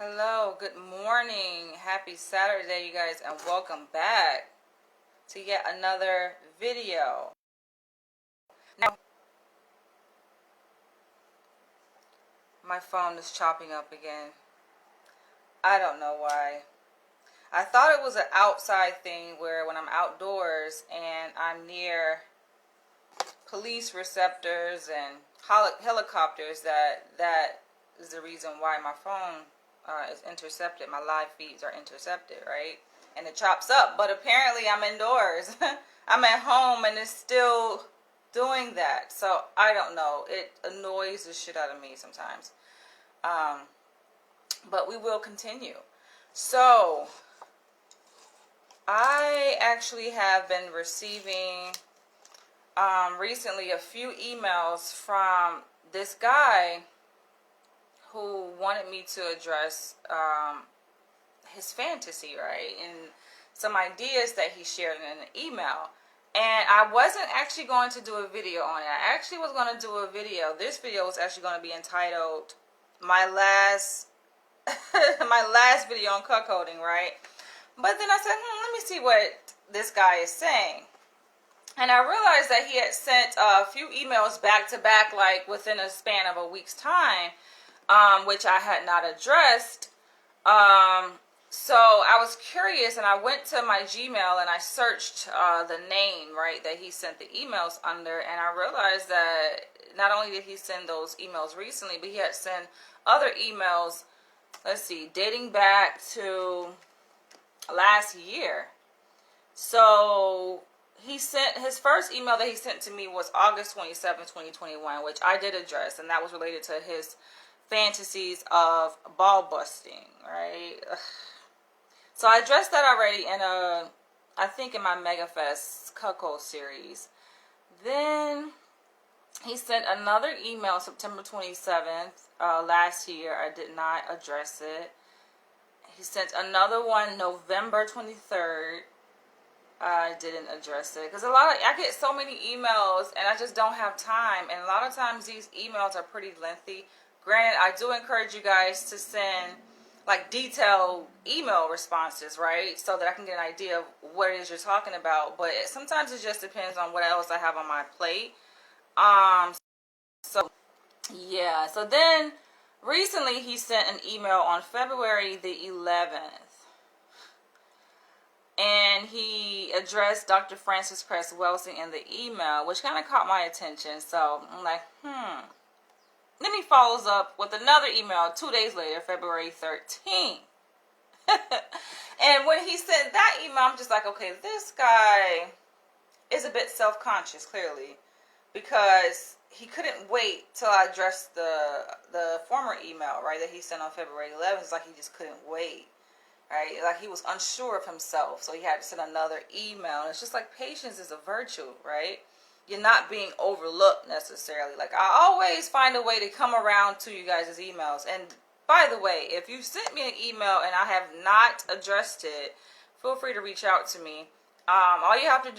Hello, good morning. Happy Saturday, you guys, and welcome back to yet another video. Now, my phone is chopping up again. I don't know why. I thought it was an outside thing where when I'm outdoors and I'm near police receptors and helicopters, that is the reason why my phone is intercepted. My live feeds are intercepted, right? And it chops up. But apparently I'm indoors. I'm at home and it's still doing that. So I don't know. It annoys the shit out of me sometimes. But we will continue. So I actually have been receiving recently a few emails from this guy who wanted me to address his fantasy, right? And some ideas that he shared in an email. And I wasn't actually going to do a video on it. I actually was going to do a video. This video was actually going to be entitled my last video on cuckolding, right? But then I said, let me see what this guy is saying. And I realized that he had sent a few emails back to back, like within a span of a week's time, which I had not addressed. So I was curious, and I went to my Gmail and I searched the name, right, that he sent the emails under, and I realized that not only did he send those emails recently, but he had sent other emails, let's see, dating back to last year. So he sent, his first email that he sent to me was August 27, 2021, which I did address, and that was related to his fantasies of ball busting, right? So I addressed that already in I think in my MegaFest Cuckold series. Then he sent another email September 27th last year. I did not address it. He sent another one November 23rd. I didn't address it because I get so many emails and I just don't have time, and a lot of times these emails are pretty lengthy. Granted, I do encourage you guys to send like detailed email responses, right, so that I can get an idea of what it is you're talking about, but sometimes it just depends on what else I have on my plate. So yeah, so then recently he sent an email on February the 11th. And he addressed Dr. Francis Cress Welsing in the email, which kind of caught my attention. So I'm like, Then he follows up with another email 2 days later, February 13th. And when he sent that email, I'm just like, okay, this guy is a bit self-conscious, clearly, because he couldn't wait till I addressed the former email, right, that he sent on February 11th. It's like he just couldn't wait. Right, like he was unsure of himself, so he had to send another email. And it's just like patience is a virtue, right? You're not being overlooked necessarily. Like I always find a way to come around to you guys' emails. And by the way, if you sent me an email and I have not addressed it, feel free to reach out to me. All you have to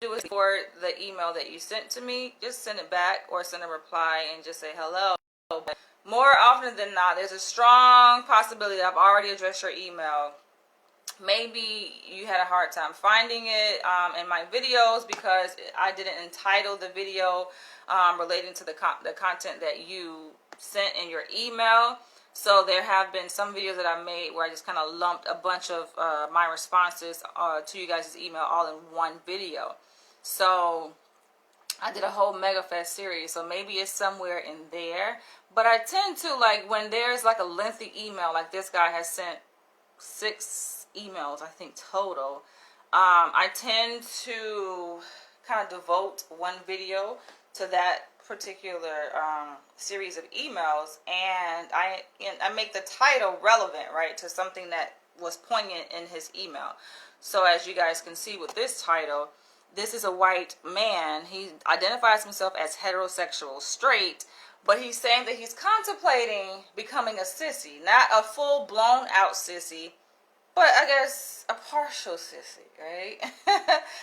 do is forward the email that you sent to me. Just send it back or send a reply and just say hello. But more often than not, there's a strong possibility that I've already addressed your email. Maybe you had a hard time finding it in my videos because I didn't entitle the video relating to the content that you sent in your email. So there have been some videos that I made where I just kind of lumped a bunch of my responses to you guys' email all in one video. So I did a whole MegaFest series, so maybe it's somewhere in there. But I tend to, like, when there's like a lengthy email, like this guy has sent 6 emails, I think, total. I tend to kind of devote one video to that particular series of emails, and I make the title relevant, right, to something that was poignant in his email. So as you guys can see with this title, this is a white man. He identifies himself as heterosexual, straight, but he's saying that he's contemplating becoming a sissy. Not a full-blown out sissy, but I guess a partial sissy, right?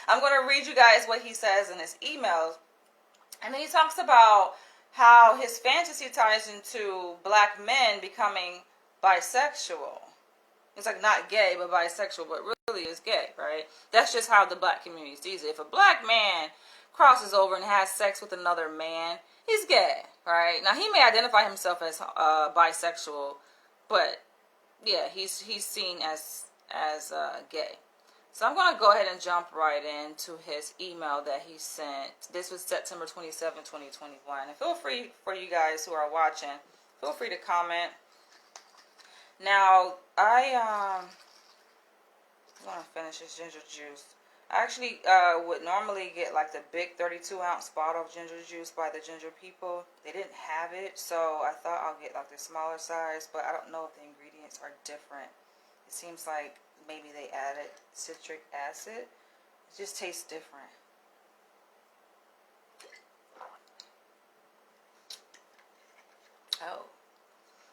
I'm going to read you guys what he says in his emails. And then he talks about how his fantasy ties into black men becoming bisexual. It's like not gay, but bisexual, but really is gay, right? That's just how the black community sees it. If a black man crosses over and has sex with another man, he's gay, right? Now, he may identify himself as bisexual, but yeah, he's seen as gay. So I'm going to go ahead and jump right into his email that he sent. This was September 27, 2021. And feel free, for you guys who are watching, feel free to comment. Now, I want to finish this ginger juice. I actually would normally get like the big 32-ounce bottle of ginger juice by the Ginger People. They didn't have it, so I thought I'll get like the smaller size, but I don't know if the ingredients are different. It seems like maybe they added citric acid. It just tastes different. Oh,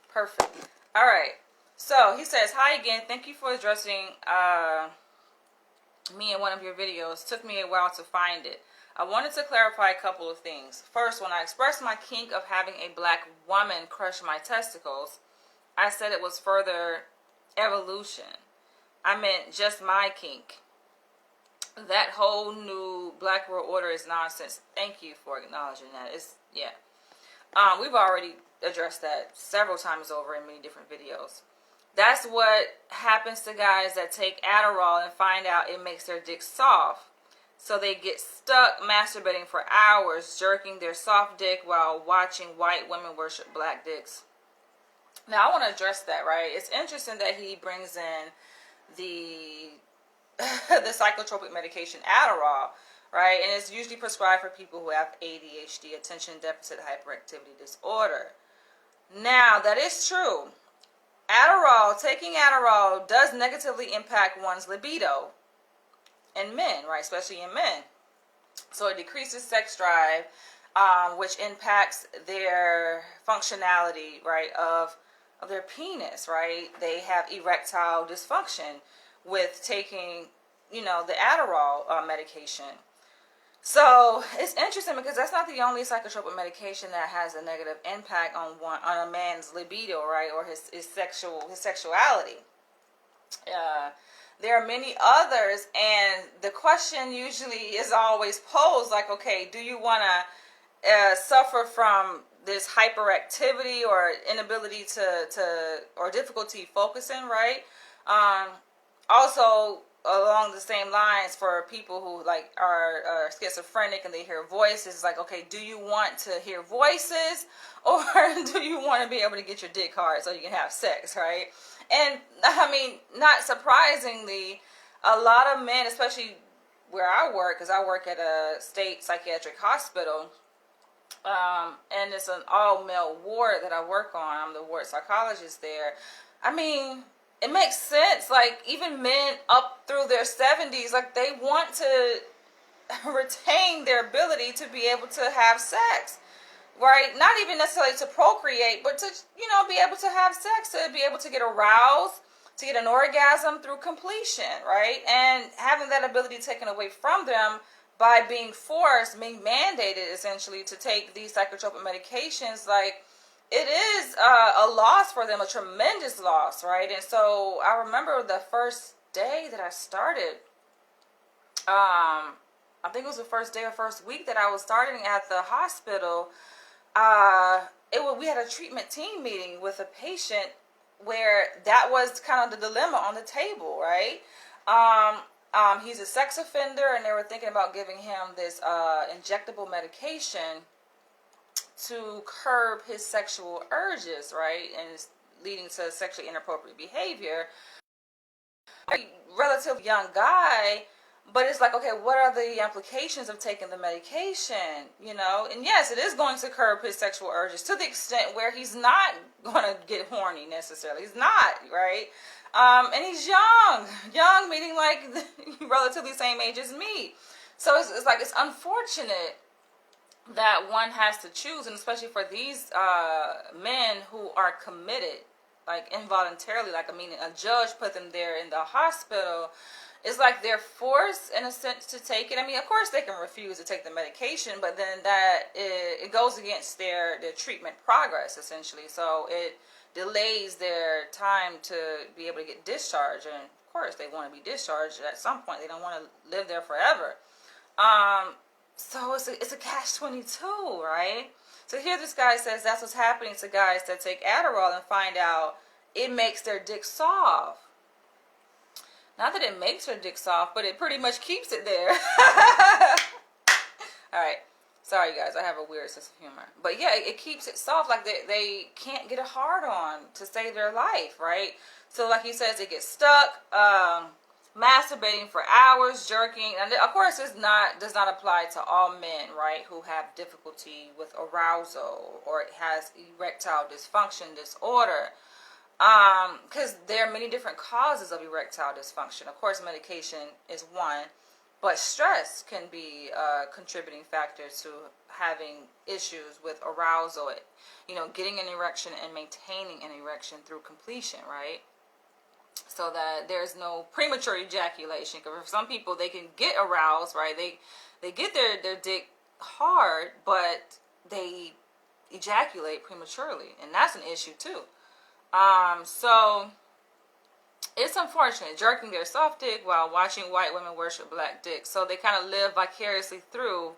perfect. All right. So he says, hi again. Thank you for addressing me in one of your videos. Took me a while to find it. I wanted to clarify a couple of things. First, when I expressed my kink of having a black woman crush my testicles, I said it was further evolution. I meant just my kink. That whole new Black World Order is nonsense. Thank you for acknowledging that. We've already addressed that several times over in many different videos. That's what happens to guys that take Adderall and find out it makes their dick soft. So they get stuck masturbating for hours, jerking their soft dick while watching white women worship black dicks. Now, I want to address that, right? It's interesting that he brings in the the psychotropic medication Adderall, right? And it's usually prescribed for people who have ADHD, attention deficit hyperactivity disorder. Now, that is true. Taking Adderall does negatively impact one's libido in men, right? Especially in men. So it decreases sex drive, which impacts their functionality, right, of their penis, right? They have erectile dysfunction with taking, the Adderall medication. So it's interesting because that's not the only psychotropic medication that has a negative impact on a man's libido, right, or his sexuality. There are many others, and the question usually is always posed like, okay, do you want to suffer from this hyperactivity or inability or difficulty focusing, right? Also, along the same lines, for people who like are schizophrenic and they hear voices, like, okay, do you want to hear voices, or do you want to be able to get your dick hard so you can have sex, right? And I mean, not surprisingly, a lot of men, especially where I work, because I work at a state psychiatric hospital, and it's an all-male ward that I work on. I'm the ward psychologist there. I mean, it makes sense. Like, even men up through their 70s, like, they want to retain their ability to be able to have sex, right? Not even necessarily to procreate, but to, be able to have sex, to be able to get aroused, to get an orgasm through completion, right? And having that ability taken away from them by being forced, being mandated, essentially, to take these psychotropic medications, like, it is a loss for them, a tremendous loss, right? And so I remember the first day that I started, I think it was the first day or first week that I was starting at the hospital. We had a treatment team meeting with a patient where that was kind of the dilemma on the table, right? He's a sex offender, and they were thinking about giving him this injectable medication to curb his sexual urges, right? And it's leading to sexually inappropriate behavior. A relatively young guy, but it's like, okay, what are the implications of taking the medication, And yes, it is going to curb his sexual urges to the extent where he's not going to get horny necessarily. He's not, right? And he's young meaning like relatively same age as me. So it's like, it's unfortunate that one has to choose, and especially for these men who are committed, like involuntarily, like, I mean, a judge put them there in the hospital. It's like they're forced, in a sense, to take it. I mean, of course they can refuse to take the medication, but then it goes against their treatment progress, essentially. So it delays their time to be able to get discharged. And of course, they want to be discharged at some point. They don't want to live there forever. So it's a catch-22, right? So here this guy says that's what's happening to guys that take Adderall and find out it makes their dick soft. Not that it makes their dick soft, but it pretty much keeps it there. All right. Sorry, guys. I have a weird sense of humor. But yeah, it keeps it soft. Like they can't get a hard on to save their life, right? So like he says, it gets stuck. Masturbating for hours, jerking, and of course this does not apply to all men, right, who have difficulty with arousal or has erectile dysfunction disorder, because there are many different causes of erectile dysfunction. Of course, medication is one, but stress can be a contributing factor to having issues with arousal, getting an erection and maintaining an erection through completion, right? So that there's no premature ejaculation. Because for some people, they can get aroused, right? They get their dick hard, but they ejaculate prematurely, and that's an issue too. So it's unfortunate, jerking their soft dick while watching white women worship black dicks. So they kind of live vicariously through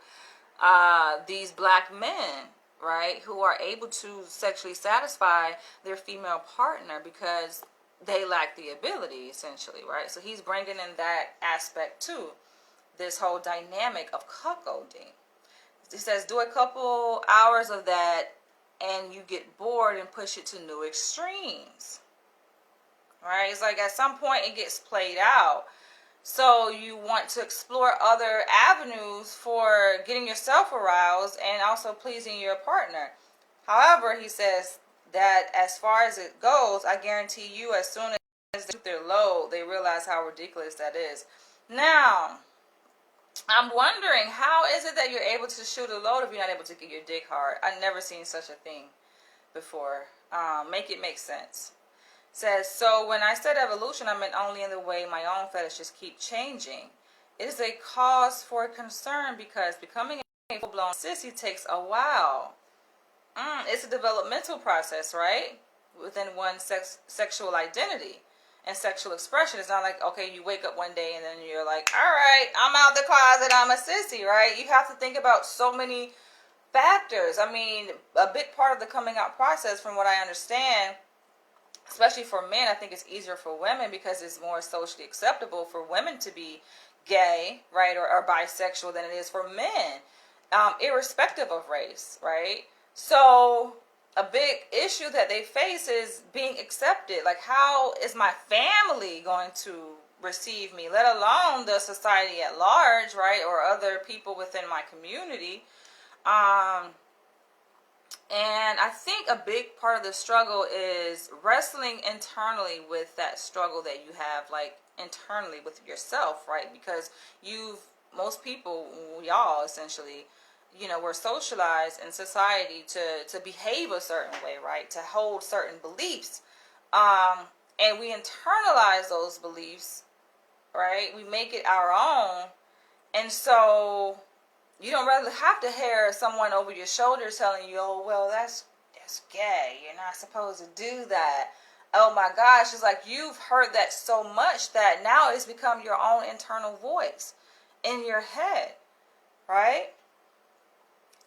these black men, right, who are able to sexually satisfy their female partner because they lack the ability, essentially, right? So he's bringing in that aspect too, this whole dynamic of cuckolding. He says, do a couple hours of that and you get bored and push it to new extremes, right? It's like at some point it gets played out. So you want to explore other avenues for getting yourself aroused and also pleasing your partner. However, he says, that as far as it goes, I guarantee you as soon as they shoot their load, they realize how ridiculous that is. Now, I'm wondering, how is it that you're able to shoot a load if you're not able to get your dick hard? I've never seen such a thing before. Make it make sense. It says, so when I said evolution, I meant only in the way my own fetishes keep changing. It is a cause for concern because becoming a full-blown sissy takes a while. It's a developmental process, right? Within one's sexual identity and sexual expression. It's not like, okay, you wake up one day and then you're like, all right, I'm out the closet, I'm a sissy, right? You have to think about so many factors. I mean, a big part of the coming out process, from what I understand, especially for men, I think it's easier for women because it's more socially acceptable for women to be gay, right, or bisexual than it is for men, irrespective of race, right? So a big issue that they face is being accepted. Like, how is my family going to receive me, let alone the society at large, right, or other people within my community? And I think a big part of the struggle is wrestling internally with that struggle that you have, like, internally with yourself, right? Because most people, y'all essentially, we're socialized in society to behave a certain way, right? To hold certain beliefs. And we internalize those beliefs, right? We make it our own. And so you don't really have to hear someone over your shoulder telling you, oh, well, that's gay. You're not supposed to do that. Oh my gosh. It's like you've heard that so much that now it's become your own internal voice in your head, right?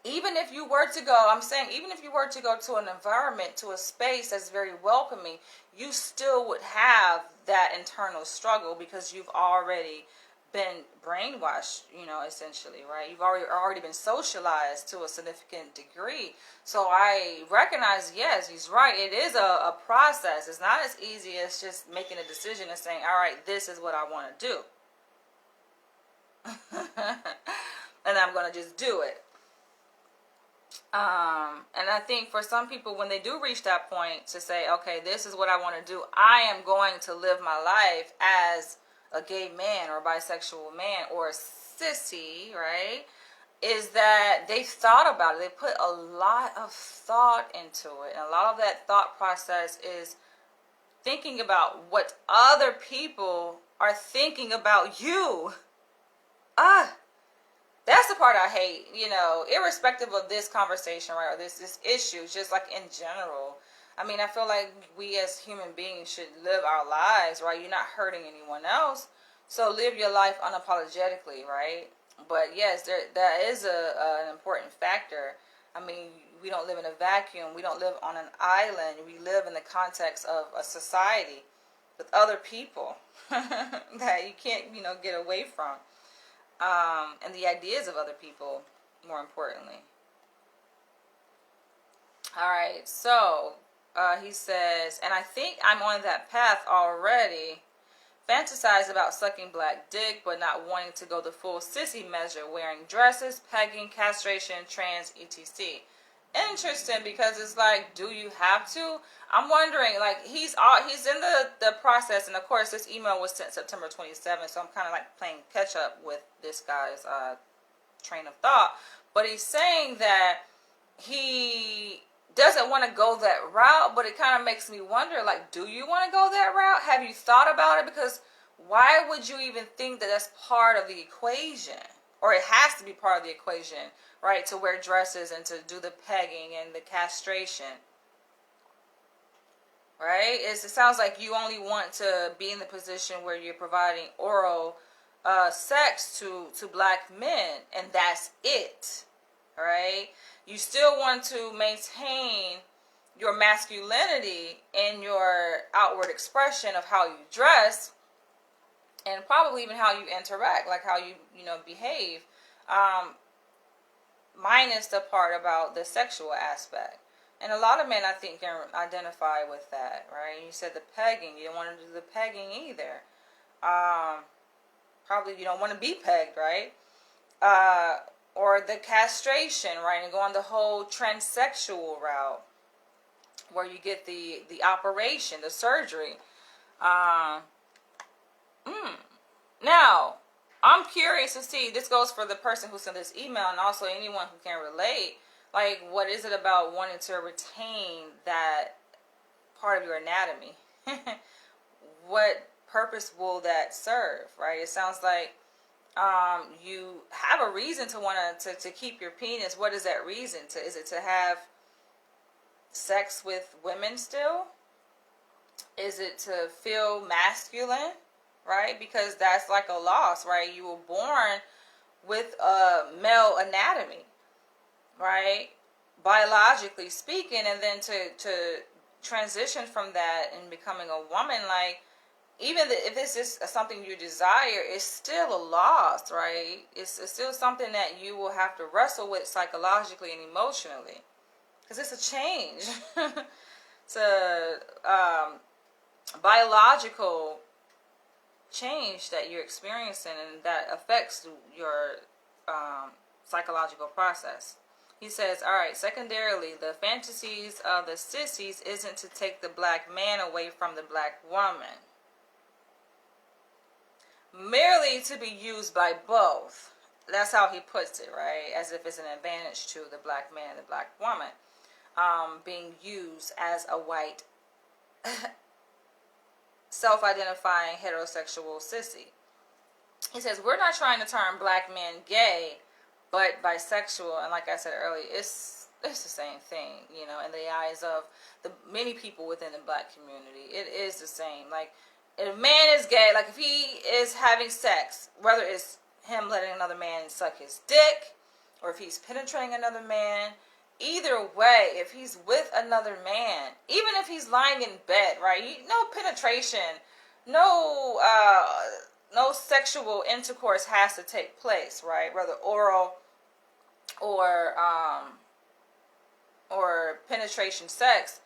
Even if you were to go, even if you were to go to an environment, to a space that's very welcoming, you still would have that internal struggle because you've already been brainwashed, essentially, right? You've already been socialized to a significant degree. So I recognize, yes, he's right. It is a process. It's not as easy as just making a decision and saying, all right, this is what I want to do. And I'm going to just do it. And I think for some people, when they do reach that point to say, okay, this is what I want to do, I am going to live my life as a gay man or a bisexual man or a sissy, right, is that they thought about it. They put a lot of thought into it. And a lot of that thought process is thinking about what other people are thinking about you. That's the part I hate, irrespective of this conversation, right, or this issue, just like in general. I mean, I feel like we as human beings should live our lives, right? You're not hurting anyone else, so live your life unapologetically, right? But yes, that is an important factor. I mean, we don't live in a vacuum. We don't live on an island. We live in the context of a society with other people that you can't, get away from. And the ideas of other people, more importantly. All right, so he says, and I think I'm on that path already. Fantasize about sucking black dick, but not wanting to go the full sissy measure, wearing dresses, pegging, castration, trans, etc. Interesting, because it's like, do you have to? I'm wondering, like, he's in the process, and of course this email was sent September 27th, so I'm kind of like playing catch up with this guy's train of thought. But he's saying that he doesn't want to go that route, but it kind of makes me wonder, like, do you want to go that route? Have you thought about it? Because why would you even think that that's part of the equation? Or it has to be part of the equation, right? To wear dresses and to do the pegging and the castration, right? It sounds like you only want to be in the position where you're providing oral sex to black men, and that's it, right? You still want to maintain your masculinity in your outward expression of how you dress, and probably even how you interact, like how you behave, minus the part about the sexual aspect. And a lot of men, I think, can identify with that, right? You said the pegging. You don't want to do the pegging either. Probably you don't want to be pegged, right? Or the castration, right? And go on the whole transsexual route, where you get the operation, the surgery. Now, I'm curious to see, this goes for the person who sent this email and also anyone who can relate, like, what is it about wanting to retain that part of your anatomy? What purpose will that serve, right? It sounds like you have a reason to want to keep your penis. What is that reason? Is it to have sex with women still? Is it to feel masculine, right? Because that's like a loss, right? You were born with a male anatomy, right? Biologically speaking, and then to transition from that and becoming a woman, like, even if this is something you desire, it's still a loss, right? It's still something that you will have to wrestle with psychologically and emotionally, because it's a change. It's a biological change that you're experiencing, and that affects your psychological process. He says, all right, secondarily, the fantasies of the sissies isn't to take the black man away from the black woman, merely to be used by both. That's how he puts it, right? As if it's an advantage to the black man and the black woman, being used as a white self-identifying heterosexual sissy. He says, we're not trying to turn black men gay, but bisexual. And like I said earlier, it's the same thing, in the eyes of the many people within the black community. It is the same. Like, if a man is gay, like if he is having sex, whether it's him letting another man suck his dick, or if he's penetrating another man, either way, if he's with another man, even if he's lying in bed, right? No penetration, no sexual intercourse has to take place, right? Whether oral or penetration sex,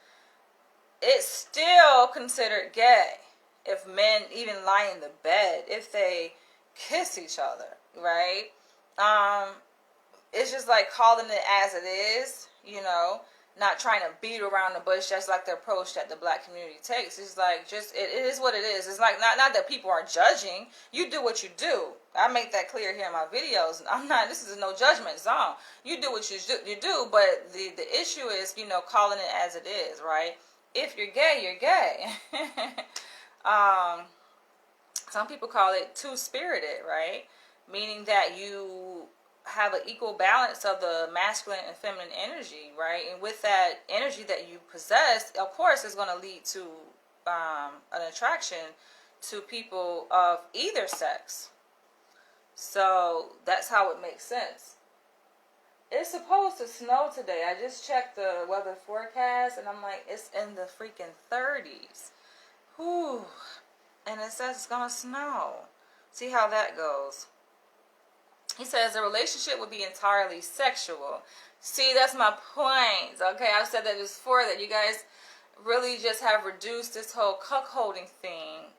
it's still considered gay. If men even lie in the bed, if they kiss each other, right? It's just like calling it as it is, not trying to beat around the bush, just like the approach that the black community takes. It's like, it is what it is. It's like, not that people are judging. You do what you do. I make that clear here in my videos. This is no judgment zone. You do what you do, but the issue is, calling it as it is, right? If you're gay, you're gay. Some people call it two-spirited, right? Meaning that you have an equal balance of the masculine and feminine energy, right? And with that energy that you possess, of course, it's going to lead to an attraction to people of either sex. So that's how it makes sense. It's supposed to snow today. I just checked the weather forecast, and I'm like, it's in the freaking 30s. Whew. And it says it's going to snow. See how that goes. He says the relationship would be entirely sexual. See, that's my point. Okay, I've said that before, that you guys really just have reduced this whole cuckolding thing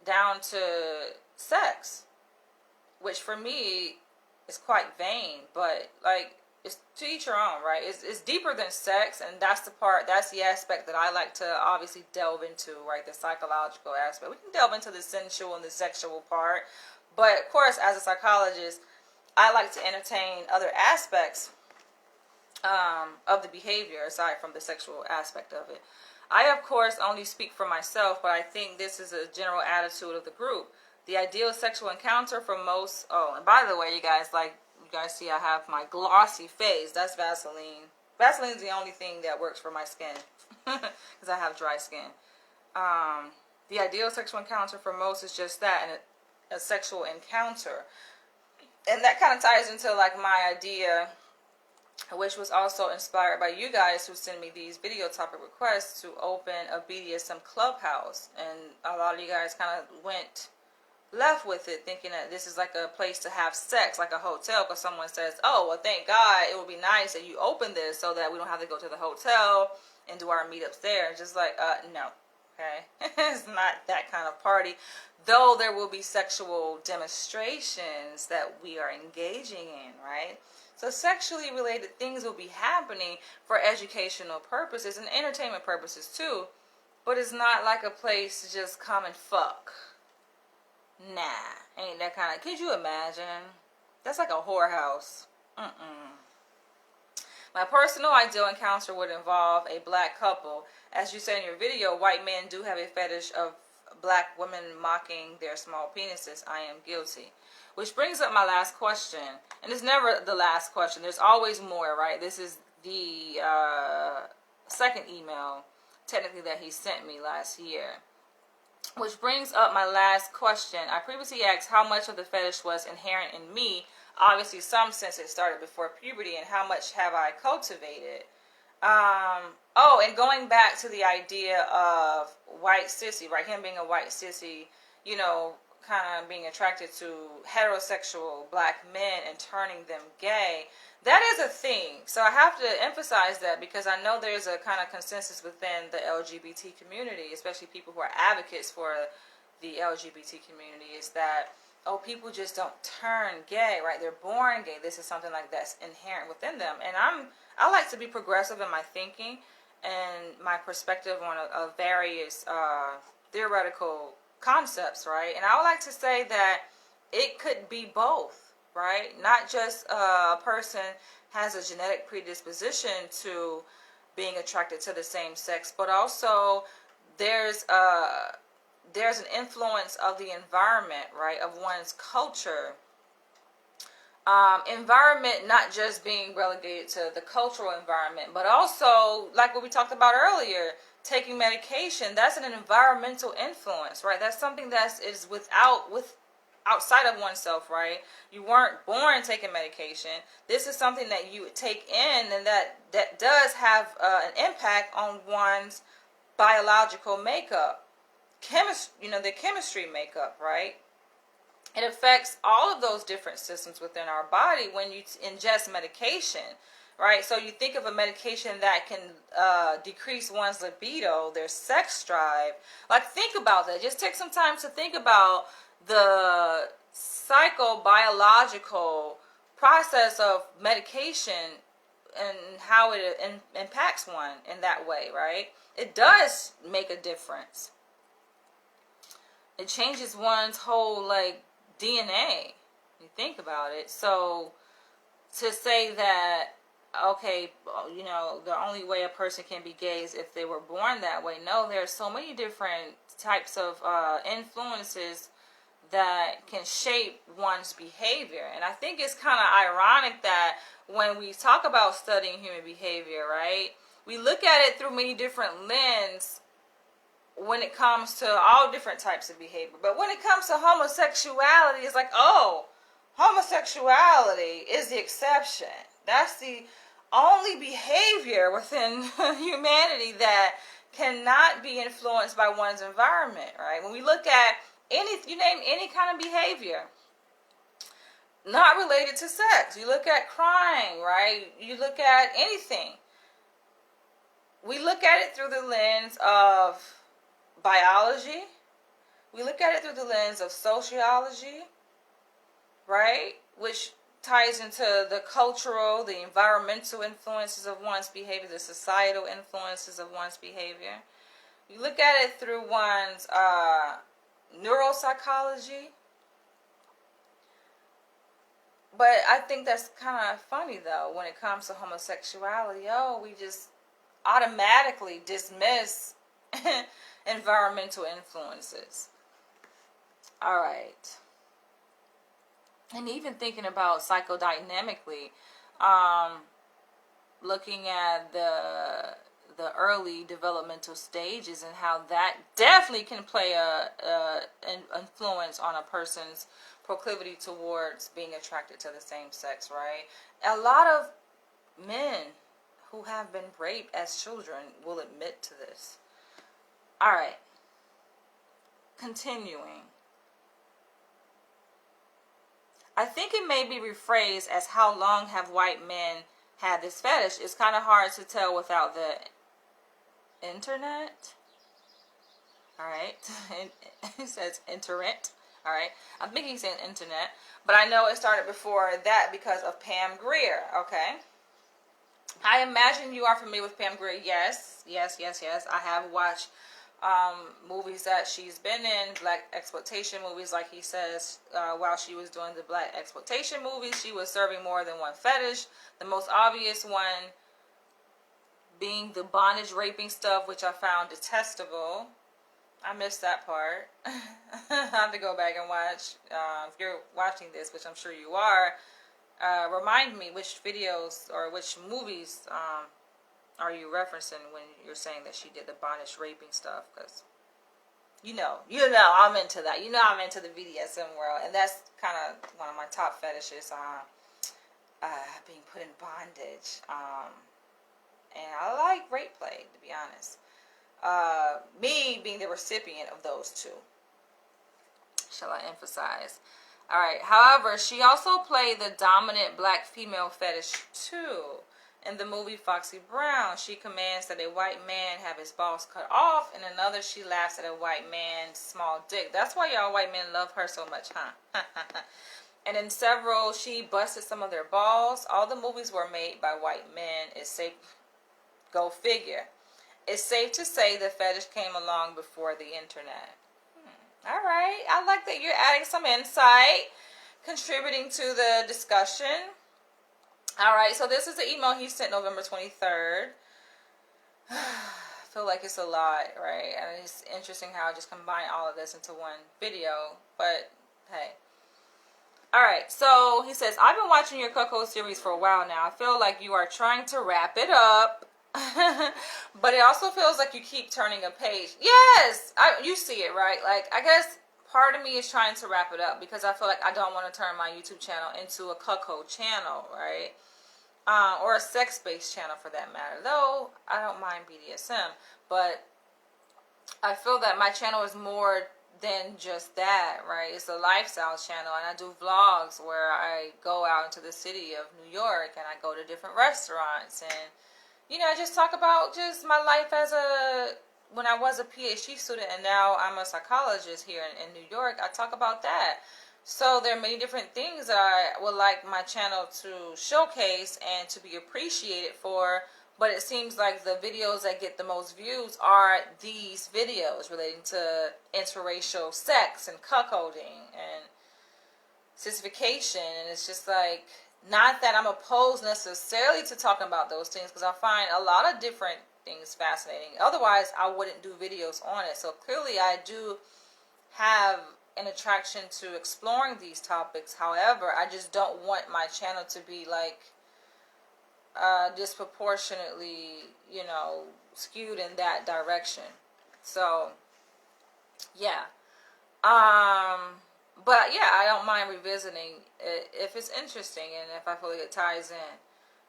down to sex, which for me is quite vain. But like, it's to each your own, right? It's deeper than sex, and that's the aspect that I like to obviously delve into, right? The psychological aspect. We can delve into the sensual and the sexual part, but of course, as a psychologist, I like to entertain other aspects of the behavior aside from the sexual aspect of it. I, of course, only speak for myself, but I think this is a general attitude of the group. The ideal sexual encounter for most... Oh, and by the way, you guys see I have my glossy face. That's Vaseline. Vaseline's the only thing that works for my skin because I have dry skin. The ideal sexual encounter for most is just that, and a sexual encounter. And that kind of ties into like my idea, which was also inspired by you guys who send me these video topic requests, to open a BDSM clubhouse. And a lot of you guys kind of left with it thinking that this is like a place to have sex, like a hotel, because someone says, oh, well, thank God, it would be nice that you open this so that we don't have to go to the hotel and do our meetups there. Just like, no. Okay, it's not that kind of party, though there will be sexual demonstrations that we are engaging in, right? So sexually related things will be happening for educational purposes and entertainment purposes too, but it's not like a place to just come and fuck. Nah, ain't that kind of, could you imagine? That's like a whorehouse. My personal ideal encounter would involve a black couple. As you said in your video, white men do have a fetish of black women mocking their small penises. I am guilty. Which brings up my last question. And it's never the last question. There's always more, right? This is the second email, technically, that he sent me last year. Which brings up my last question. I previously asked how much of the fetish was inherent in me. Obviously, some since it started before puberty, and how much have I cultivated? Oh, and going back to the idea of white sissy, right? Him being a white sissy, you know, kind of being attracted to heterosexual black men and turning them gay. That is a thing. So I have to emphasize that, because I know there's a kind of consensus within the LGBT community, especially people who are advocates for the LGBT community, is that, oh, people just don't turn gay, right? They're born gay. This is something like that's inherent within them. And I like to be progressive in my thinking and my perspective on a various theoretical concepts, right? And I would like to say that it could be both, right? Not just a person has a genetic predisposition to being attracted to the same sex, but also there's an influence of the environment, right, of one's culture. Environment not just being relegated to the cultural environment, but also, like what we talked about earlier, taking medication. That's an environmental influence, right? That's something that is outside of oneself, right? You weren't born taking medication. This is something that you take in, and that does have an impact on one's biological makeup. The chemistry makeup, right? It affects all of those different systems within our body when you ingest medication, right? So you think of a medication that can decrease one's libido, their sex drive. Like, think about that. Just take some time to think about the psychobiological process of medication and how it impacts one in that way, right? It does make a difference. It changes one's whole, like, DNA. You think about it. So to say that, okay, you know, the only way a person can be gay is if they were born that way. No, there's so many different types of influences that can shape one's behavior. And I think it's kind of ironic that when we talk about studying human behavior, right, we look at it through many different lenses when it comes to all different types of behavior. But when it comes to homosexuality, it's like, oh, homosexuality is the exception. That's the only behavior within humanity that cannot be influenced by one's environment, right? When we look at you name any kind of behavior not related to sex. You look at crime, right? You look at anything. We look at it through the lens of biology. We look at it through the lens of sociology, right? Which ties into the cultural, the environmental influences of one's behavior, the societal influences of one's behavior. You look at it through one's neuropsychology. But I think that's kind of funny, though, when it comes to homosexuality. Oh, we just automatically dismiss environmental influences. All right. And even thinking about psychodynamically, looking at the early developmental stages and how that definitely can play an influence on a person's proclivity towards being attracted to the same sex, right? A lot of men who have been raped as children will admit to this. All right. Continuing. I think it may be rephrased as how long have white men had this fetish. It's kind of hard to tell without the internet. All right. It says internet. All right. I'm thinking he's saying internet, but I know it started before that because of Pam Grier. Okay. I imagine you are familiar with Pam Grier. Yes. I have watched movies that she's been in, black exploitation movies, like he says. While she was doing the black exploitation movies, she was serving more than one fetish. The most obvious one being the bondage raping stuff, which I found detestable. I missed that part. I have to go back and watch. If you're watching this, which I'm sure you are, remind me which videos or which movies are you referencing when you're saying that she did the bondage raping stuff? Because you know, I'm into that. You know, I'm into the BDSM world, and that's kind of one of my top fetishes. Being put in bondage, and I like rape play, to be honest. Me being the recipient of those two, shall I emphasize? All right. However, she also played the dominant black female fetish too. In the movie Foxy Brown, she commands that a white man have his balls cut off. In another, she laughs at a white man's small dick. That's why y'all white men love her so much, huh? And in several, she busted some of their balls. All the movies were made by white men. It's safe. Go figure. It's safe to say the fetish came along before the internet. All right. I like that you're adding some insight, contributing to the discussion. All right. So this is the email he sent November 23rd. I feel like it's a lot, right? And it's interesting how I just combine all of this into one video. But, hey. All right. So he says, I've been watching your Cuckold series for a while now. I feel like you are trying to wrap it up. But it also feels like you keep turning a page. Yes, you see it, right? Like, I guess part of me is trying to wrap it up because I feel like I don't want to turn my YouTube channel into a cuckold channel, right? Or a sex-based channel for that matter. Though I don't mind BDSM, but I feel that my channel is more than just that, right? It's a lifestyle channel, and I do vlogs where I go out into the city of New York and I go to different restaurants and, you know, just talk about just my life as when I was a PhD student and now I'm a psychologist here in New York. I talk about that. So there are many different things that I would like my channel to showcase and to be appreciated for. But it seems like the videos that get the most views are these videos relating to interracial sex and cuckolding and sissification. And it's just like, not that I'm opposed necessarily to talking about those things, because I find a lot of different things fascinating. Otherwise, I wouldn't do videos on it. So clearly I do have an attraction to exploring these topics. However, I just don't want my channel to be like disproportionately, skewed in that direction. So, yeah. But yeah, I don't mind revisiting it if it's interesting and if I feel like it ties in.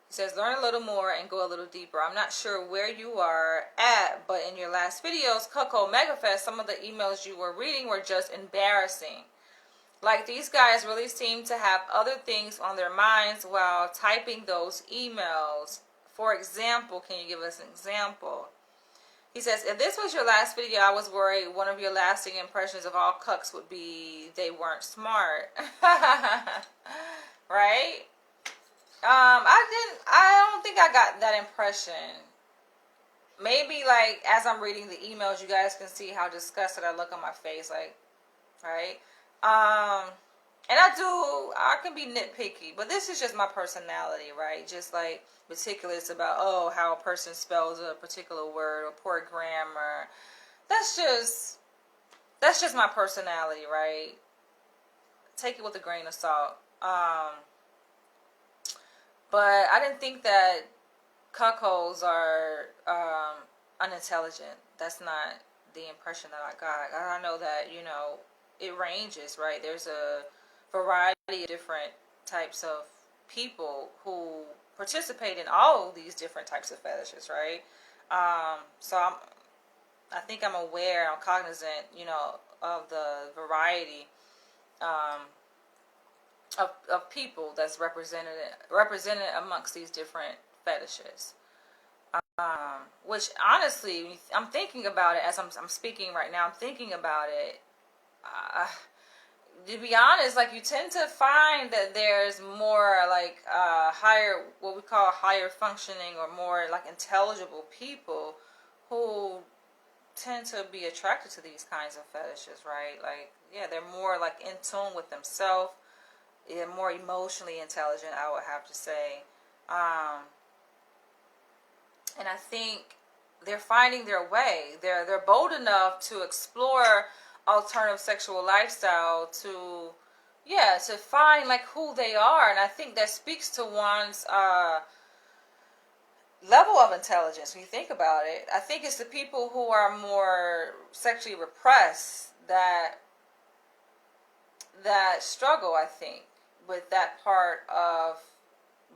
It says, learn a little more and go a little deeper. I'm not sure where you are at, but in your last videos, Coco Megafest, some of the emails you were reading were just embarrassing. Like, these guys really seem to have other things on their minds while typing those emails. For example, can you give us an example? He says, if this was your last video, I was worried one of your lasting impressions of all cucks would be they weren't smart. Right? I don't think I got that impression. Maybe, like, as I'm reading the emails, you guys can see how disgusted I look on my face, like, right? And I can be nitpicky, but this is just my personality, right? Just, like, meticulous about, how a person spells a particular word or poor grammar. That's just my personality, right? Take it with a grain of salt. But I didn't think that cuckolds are unintelligent. That's not the impression that I got. I know that, it ranges, right? There's a variety of different types of people who participate in all these different types of fetishes, right? So I think I'm aware, I'm cognizant, of the variety of people that's represented amongst these different fetishes. Which honestly, I'm thinking about it as I'm speaking right now. I'm thinking about it. To be honest, like, you tend to find that there's more like higher, what we call higher functioning or more like intelligible people who tend to be attracted to these kinds of fetishes, right? Like, yeah, they're more like in tune with themselves. Yeah, more emotionally intelligent, I would have to say. And I think they're finding their way. They're bold enough to explore alternative sexual lifestyle to find like who they are. And I think that speaks to one's level of intelligence when you think about it. I think it's the people who are more sexually repressed that struggle, I think, with that part of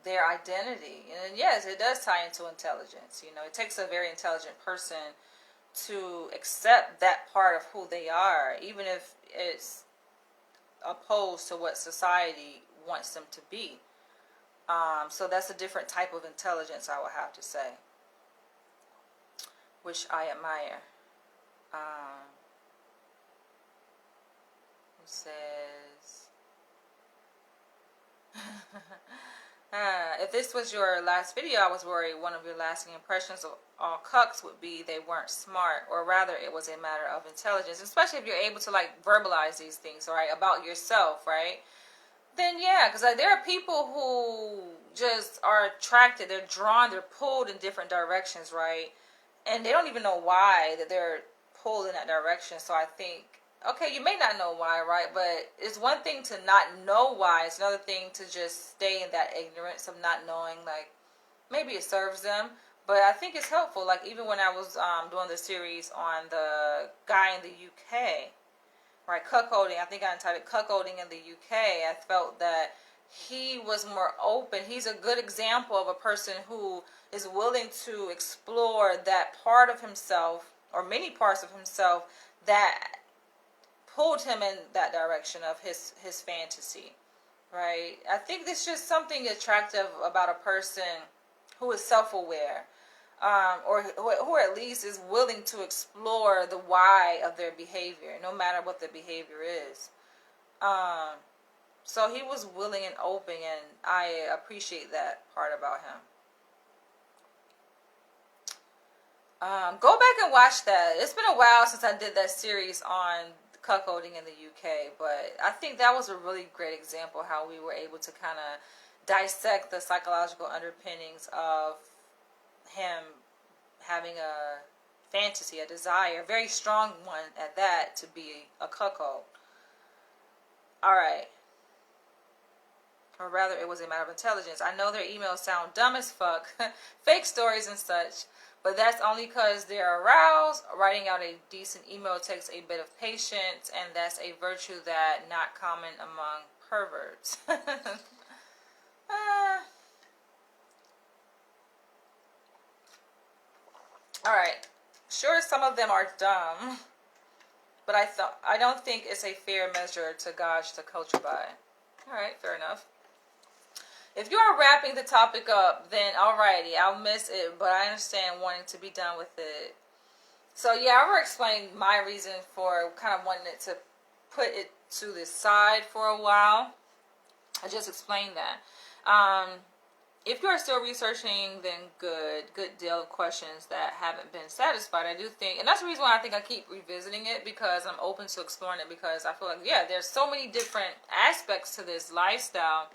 their identity. And yes, it does tie into intelligence. It takes a very intelligent person to accept that part of who they are, even if it's opposed to what society wants them to be. So that's a different type of intelligence, I would have to say, which I admire. It says, if this was your last video, I was worried one of your lasting impressions of all cucks would be they weren't smart, or rather it was a matter of intelligence, especially if you're able to like verbalize these things, right, about yourself, right? Then yeah, because like, there are people who just are attracted, they're drawn, they're pulled in different directions, right? And they don't even know why that they're pulled in that direction. So I think, okay, you may not know why, right? But it's one thing to not know why. It's another thing to just stay in that ignorance of not knowing, like, maybe it serves them. But I think it's helpful. Like, even when I was doing the series on the guy in the UK, right, cuckolding, I think I entitled Cuckolding in the UK, I felt that he was more open. He's a good example of a person who is willing to explore that part of himself, or many parts of himself, that pulled him in that direction of his fantasy, right? I think there's just something attractive about a person who is self-aware, or who at least is willing to explore the why of their behavior, no matter what the behavior is. So he was willing and open, and I appreciate that part about him. Go back and watch that. It's been a while since I did that series on cuckolding in the UK, but I think that was a really great example how we were able to kind of dissect the psychological underpinnings of him having a fantasy, a desire, a very strong one at that, to be a cuckold. Alright. Or rather, it was a matter of intelligence. I know their emails sound dumb as fuck, fake stories and such, but that's only because they're aroused. Writing out a decent email takes a bit of patience, and that's a virtue that not common among perverts. Alright. Sure, some of them are dumb, but I don't think it's a fair measure to gauge the culture by. Alright, fair enough. If you are wrapping the topic up, then alrighty, I'll miss it, but I understand wanting to be done with it. So yeah, I already explained my reason for kind of wanting it to put it to the side for a while. I just explained that. If you are still researching, then good deal of questions that haven't been satisfied. I do think, and that's the reason why I think I keep revisiting it, because I'm open to exploring it, because I feel like, yeah, there's so many different aspects to this lifestyle.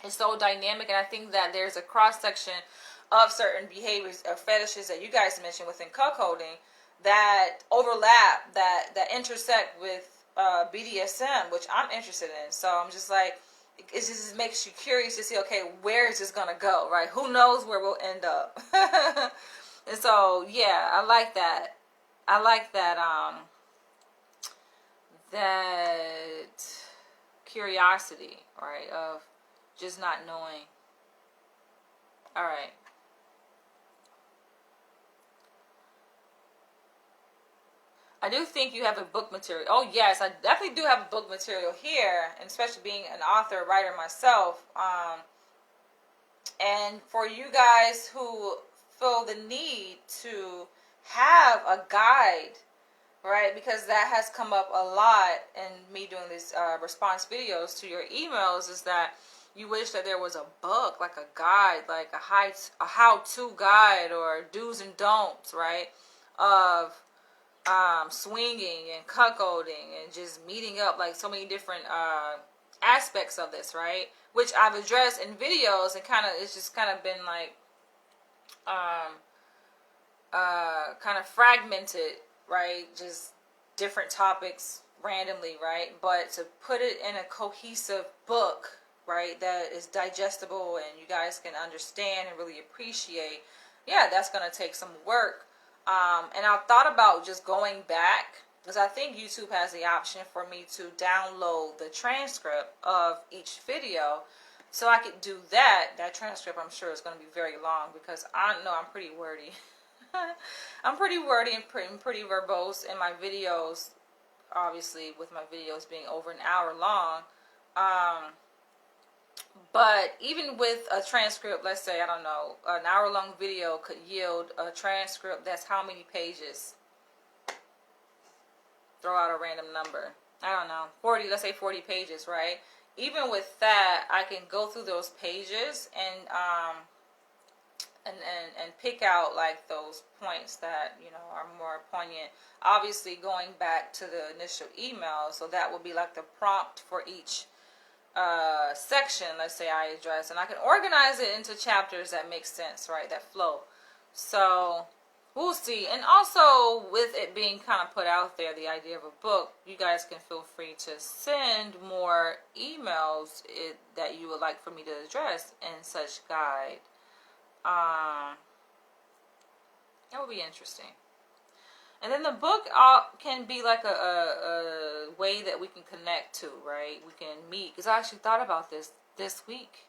It's so dynamic, and I think that there's a cross-section of certain behaviors or fetishes that you guys mentioned within cuckolding that overlap, that intersect with BDSM, which I'm interested in. So I'm just like, it just makes you curious to see, okay, where is this going to go, right? Who knows where we'll end up? And so, yeah, I like that. I like that, that curiosity, right, of just not knowing. All right. I do think you have a book material. Oh, yes, I definitely do have a book material here, and especially being an author, writer myself. And for you guys who feel the need to have a guide, right, because that has come up a lot in me doing these response videos to your emails, is that you wish that there was a book, like a guide, like a how-to guide or do's and don'ts, right, of swinging and cuckolding and just meeting up, like so many different aspects of this, right, which I've addressed in videos, and kind of, it's just kind of been like kind of fragmented, right, just different topics randomly, right, but to put it in a cohesive book, right, that is digestible and you guys can understand and really appreciate, yeah, that's going to take some work. And I thought about just going back, because I think YouTube has the option for me to download the transcript of each video, so I could do that. That transcript, I'm sure, is going to be very long, because I know I'm pretty wordy. I'm pretty wordy and pretty verbose in my videos, obviously, with my videos being over an hour long. But even with a transcript, let's say, I don't know, an hour-long video could yield a transcript that's how many pages? Throw out a random number. I don't know, 40, let's say 40 pages, right? Even with that, I can go through those pages and pick out like those points that, you know, are more poignant. Obviously, going back to the initial email, so that will be like the prompt for each section, let's say, I address, and I can organize it into chapters that make sense, right, that flow. So we'll see. And also, with it being kind of put out there, the idea of a book, you guys can feel free to send more emails that you would like for me to address in such guide. That would be interesting. And then the book can be like a way that we can connect to, right? We can meet. Because I actually thought about this week.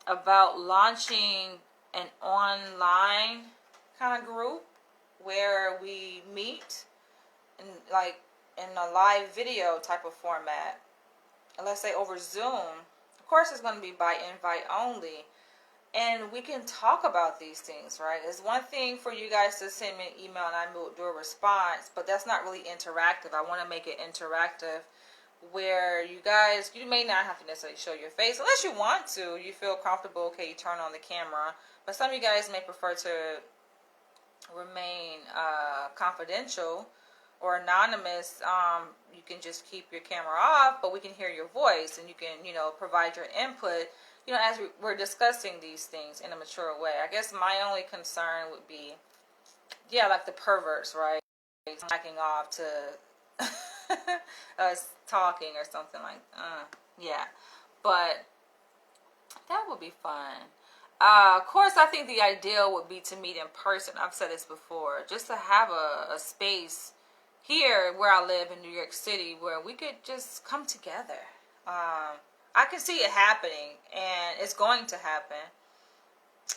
About launching an online kind of group where we meet in a live video type of format. And let's say over Zoom. Of course, it's going to be by invite only. And we can talk about these things, right? It's one thing for you guys to send me an email and I will do a response, but that's not really interactive. I want to make it interactive where you may not have to necessarily show your face unless you want to. You feel comfortable, okay, you turn on the camera. But some of you guys may prefer to remain confidential or anonymous. You can just keep your camera off, but we can hear your voice and you can, you know, provide your input, you know, as we're discussing these things in a mature way. I guess my only concern would be yeah, like the perverts, right? Jacking off to us talking or something like, yeah. But that would be fun. Of course, I think the ideal would be to meet in person. I've said this before. Just to have a space here where I live in New York City where we could just come together. I can see it happening, and it's going to happen.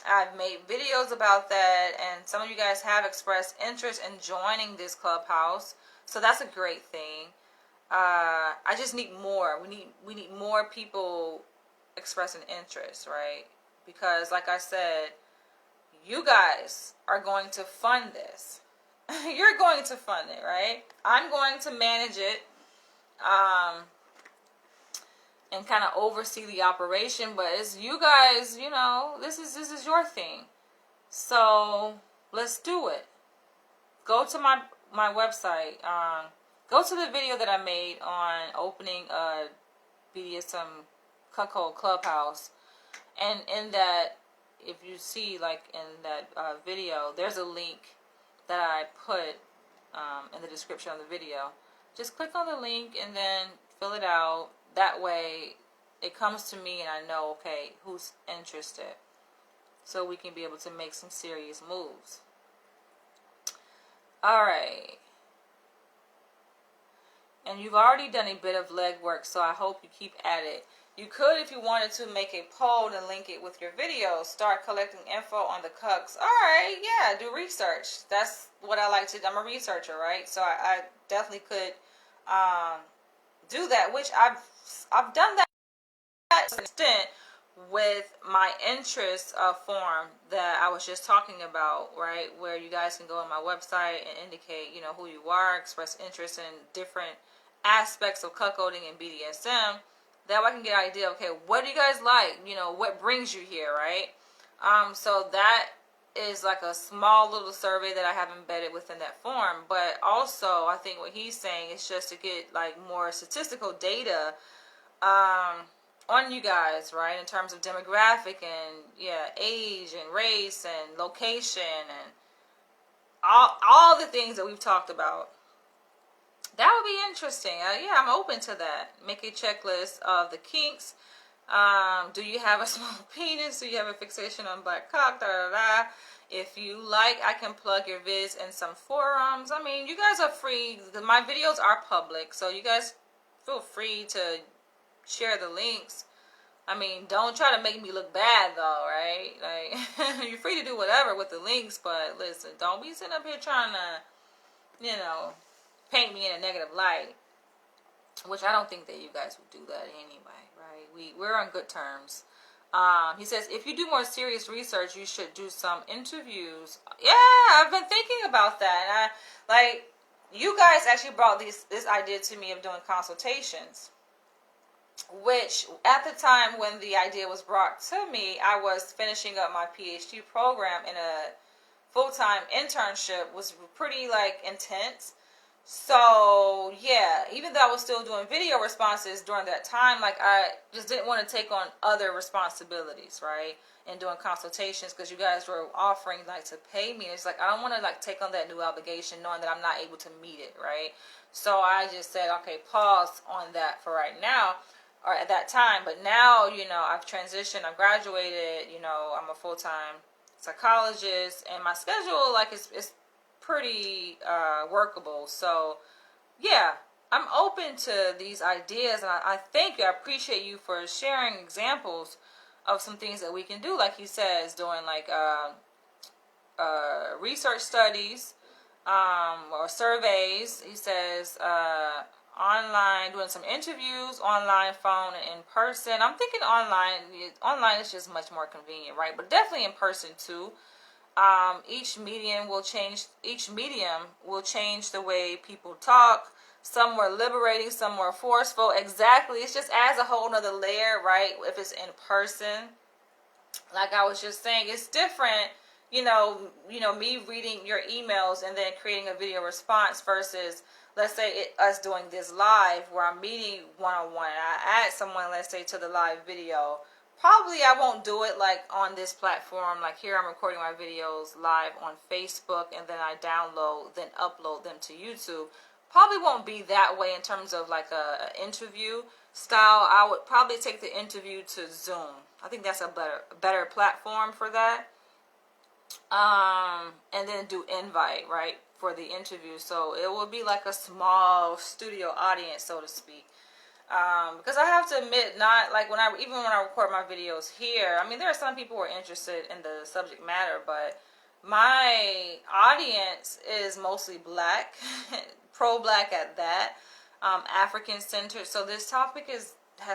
I've made videos about that, and some of you guys have expressed interest in joining this clubhouse, so that's a great thing. I just need more. We need more people expressing interest, right? Because, like I said, you guys are going to fund this. You're going to fund it, right? I'm going to manage it. And kind of oversee the operation, but it's you guys, you know, this is your thing. So let's do it. Go to my website. Go to the video that I made on opening a BDSM cuckold clubhouse, and in that, if you see, like in that video, there's a link that I put in the description of the video. Just click on the link and then fill it out. That way, it comes to me and I know, okay, who's interested. So we can be able to make some serious moves. Alright. And you've already done a bit of legwork, so I hope you keep at it. You could, if you wanted to, make a poll and link it with your videos. Start collecting info on the cucks. Alright, yeah, do research. That's what I like to do. I'm a researcher, right? So I definitely could do that, which I've done that to an extent with my interest form that I was just talking about, right? Where you guys can go on my website and indicate, you know, who you are, express interest in different aspects of cuckolding and BDSM. That way I can get an idea, okay, what do you guys like? You know, what brings you here, right? So that is like a small little survey that I have embedded within that form. But also, I think what he's saying is just to get like more statistical data on you guys, right? In terms of demographic and, yeah, age and race and location and all the things that we've talked about. That would be interesting. Yeah, I'm open to that. Make a checklist of the kinks. Do you have a small penis? Do you have a fixation on black cock? Da, da, da. If you like, I can plug your vids in some forums. I mean, you guys are free. My videos are public, so you guys feel free to share the links. I mean, don't try to make me look bad, though, right? Like, you're free to do whatever with the links, but listen, don't be sitting up here trying to, you know, paint me in a negative light, which I don't think that you guys would do that anyway, right? We're on good terms. He says, if you do more serious research, you should do some interviews. Yeah, I've been thinking about that. And you guys actually brought this idea to me of doing consultations, which at the time when the idea was brought to me, I was finishing up my PhD program, in a full-time internship was pretty like intense. So yeah, even though I was still doing video responses during that time, like I just didn't want to take on other responsibilities, right? And doing consultations, because you guys were offering like to pay me. It's like I don't want to like take on that new obligation knowing that I'm not able to meet it, right? So I just said, okay, pause on that for right now, or at that time. But now, you know, I've transitioned, I've graduated, you know, I'm a full-time psychologist, and my schedule like is pretty workable. So yeah, I'm open to these ideas, and I thank you. I appreciate you for sharing examples of some things that we can do, like he says, doing like research studies or surveys. He says online, doing some interviews, online, phone, and in person. I'm thinking online is just much more convenient, right? But definitely in person too. Each medium will change the way people talk. Some more liberating, some more forceful. Exactly. It just adds a whole nother layer, right? If it's in person. Like I was just saying, it's different, you know, me reading your emails and then creating a video response versus, let's say, us doing this live where I'm meeting one-on-one. And I add someone, let's say, to the live video Probably I won't do it like on this platform. Like here I'm recording my videos live on Facebook and then I download, then upload them to YouTube. Probably won't be that way in terms of like a interview style. I would probably take the interview to Zoom. I think that's a better platform for that. And then do invite, right, for the interview. So it will be like a small studio audience, so to speak. Because I have to admit, not like even when I record my videos here, I mean, there are some people who are interested in the subject matter, but my audience is mostly black, pro-black at that, African-centered. So this topic has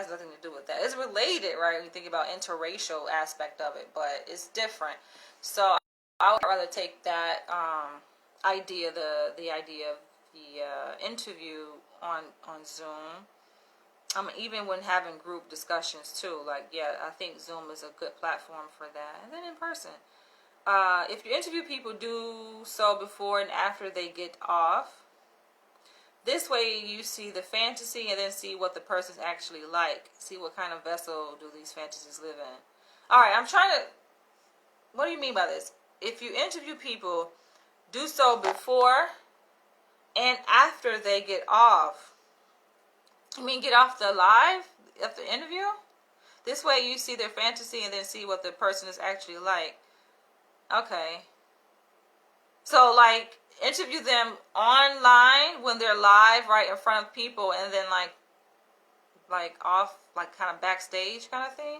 nothing to do with that. It's related, right, when you think about interracial aspect of it, but it's different. So I would rather take that idea, the idea of the interview on Zoom. Even when having group discussions too, like, yeah, I think Zoom is a good platform for that. And then in person. If you interview people, do so before and after they get off. This way you see the fantasy and then see what the person's actually like. See what kind of vessel do these fantasies live in. Alright, what do you mean by this? If you interview people, do so before and after they get off. You mean get off the interview? This way you see their fantasy and then see what the person is actually like. Okay. So like interview them online when they're live right in front of people and then like off, like kind of backstage kind of thing.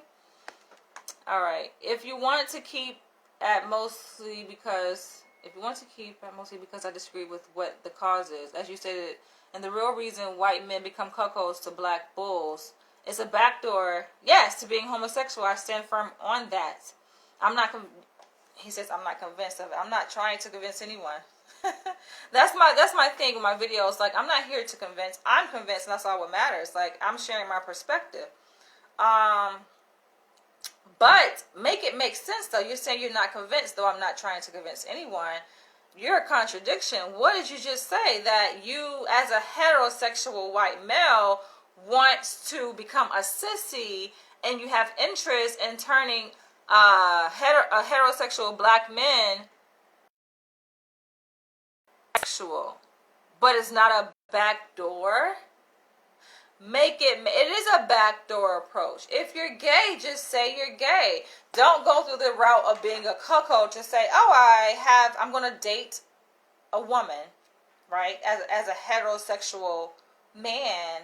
Alright. If you want to keep at mostly because I disagree with what the cause is, as you stated. And the real reason white men become cuckolds to black bulls is a backdoor, yes, to being homosexual. I stand firm on that. He says I'm not convinced of it. I'm not trying to convince anyone. That's my thing with my videos. Like, I'm not here to convince. I'm convinced, and that's all what matters. Like, I'm sharing my perspective. But make it make sense, though. You're saying you're not convinced, though I'm not trying to convince anyone. You're a contradiction. What did you just say? That you, as a heterosexual white male, wants to become a sissy, and you have interest in turning a heterosexual black men sexual, but it's not a backdoor. It is a backdoor approach. If you're gay, just say you're gay. Don't go through the route of being a cuckold to say, oh, I'm going to date a woman, right, as a heterosexual man,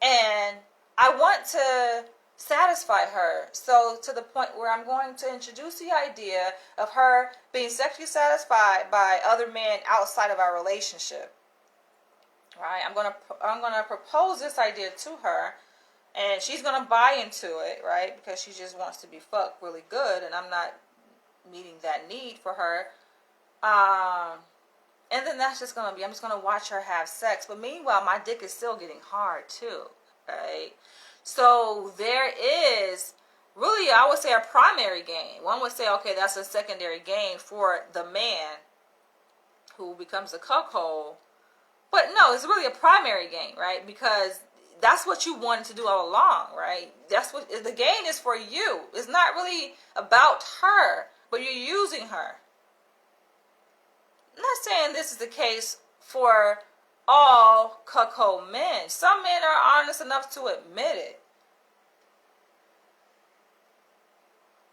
and I want to satisfy her. So to the point where I'm going to introduce the idea of her being sexually satisfied by other men outside of our relationship. Right, I'm gonna propose this idea to her, and she's gonna buy into it, right? Because she just wants to be fucked really good, and I'm not meeting that need for her. And then I'm just gonna watch her have sex. But meanwhile, my dick is still getting hard too, right? So there is really, I would say, a primary gain. One would say, okay, that's a secondary gain for the man who becomes a cuckold. But no, it's really a primary gain, right? Because that's what you wanted to do all along, right? That's what the gain is for you. It's not really about her, but you're using her. I'm not saying this is the case for all cuckold men. Some men are honest enough to admit it.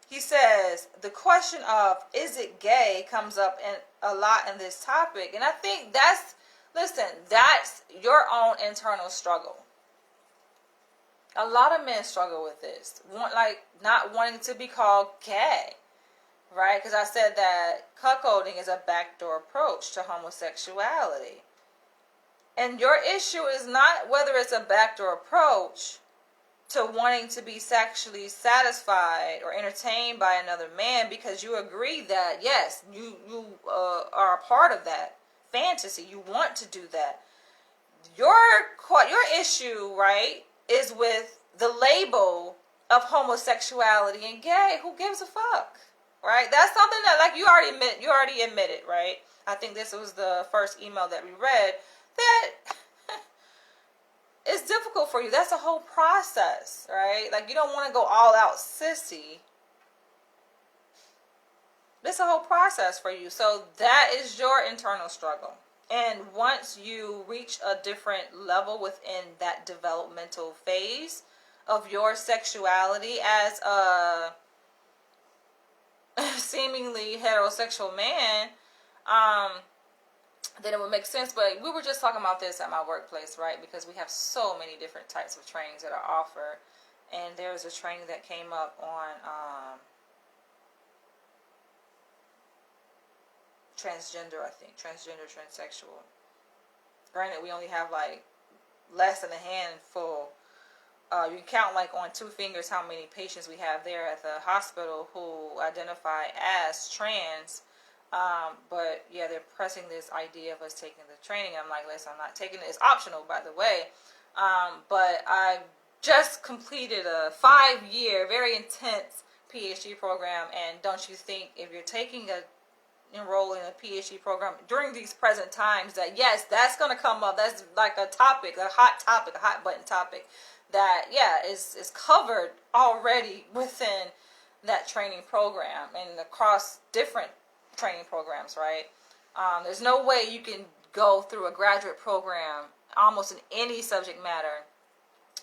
He says the question of is it gay comes up a lot in this topic, and I think that's your own internal struggle. A lot of men struggle with this, not wanting to be called gay, right? Because I said that cuckolding is a backdoor approach to homosexuality. And your issue is not whether it's a backdoor approach to wanting to be sexually satisfied or entertained by another man, because you agree that, yes, you are a part of that fantasy. You want to do that. Your issue, right, is with the label of homosexuality and gay. Who gives a fuck, right? That's something that, like, you already admitted, right? I think this was the first email that we read, that it's difficult for you. That's a whole process, right? Like, you don't want to go all out sissy. It's a whole process for you. So that is your internal struggle. And once you reach a different level within that developmental phase of your sexuality as a seemingly heterosexual man, then it would make sense. But we were just talking about this at my workplace, right? Because we have so many different types of trainings that are offered. And there's a training that came up on transgender, I think. Transgender, transsexual. Granted, we only have like less than a handful. You can count like on 2 fingers how many patients we have there at the hospital who identify as trans. But yeah, they're pressing this idea of us taking the training. I'm like, listen, I'm not taking it. It's optional, by the way. But I just completed a 5-year, very intense PhD program. And don't you think if you're enroll in a PhD program during these present times that yes, that's going to come up. That's like a topic, a hot button topic that, yeah, is covered already within that training program and across different training programs, right? There's no way you can go through a graduate program almost in any subject matter,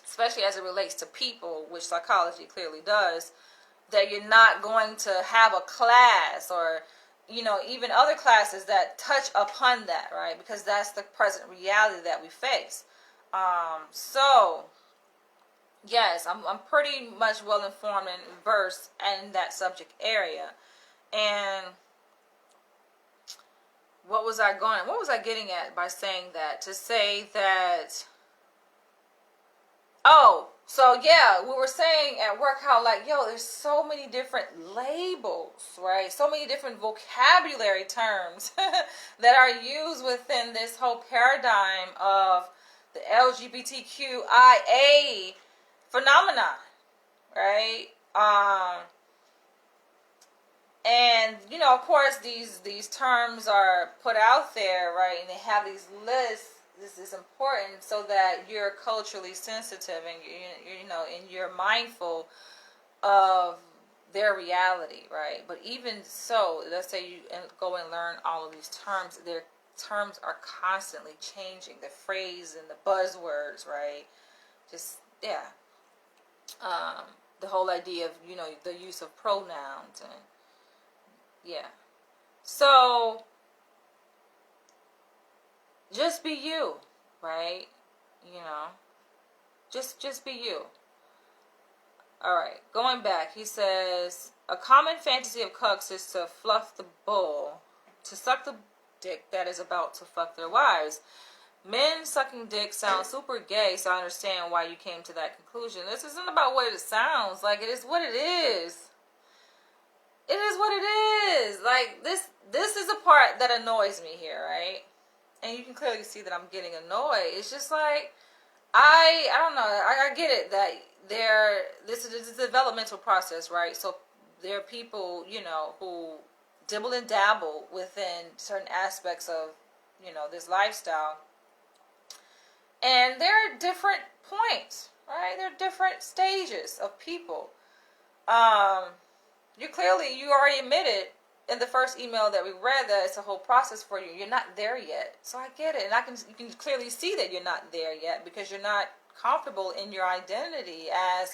especially as it relates to people, which psychology clearly does, that you're not going to have a class or, you know, even other classes that touch upon that, right? Because that's the present reality that we face. So yes, I'm pretty much well informed and versed in that subject area. And what was I getting at by saying that? To say that, so yeah, we were saying at work how like, yo, there's so many different labels, right? So many different vocabulary terms that are used within this whole paradigm of the LGBTQIA phenomenon, right? And you know, of course, these terms are put out there, right? And they have these lists. This is important so that you're culturally sensitive and you know, and you're mindful of their reality, right? But even so, let's say you go and learn all of these terms. Their terms are constantly changing. The phrase and the buzzwords, right? Just yeah. The whole idea of, you know, the use of pronouns and yeah. So just be you, right? You know, just be you. All right, going back, he says, a common fantasy of cucks is to fluff the bull, to suck the dick that is about to fuck their wives. Men sucking dick sounds super gay, so I understand why you came to that conclusion. This isn't about what it sounds like. It is what it is. It is what it is. Like, this is a part that annoys me here, right? And you can clearly see that I'm getting annoyed. It's just like, I don't know. I get it that this is a developmental process, right? So there are people, you know, who dibble and dabble within certain aspects of, you know, this lifestyle. And there are different points, right? There are different stages of people. You already admitted in the first email that we read that it's a whole process for you. You're not there yet. So I get it. And you can clearly see that you're not there yet because you're not comfortable in your identity as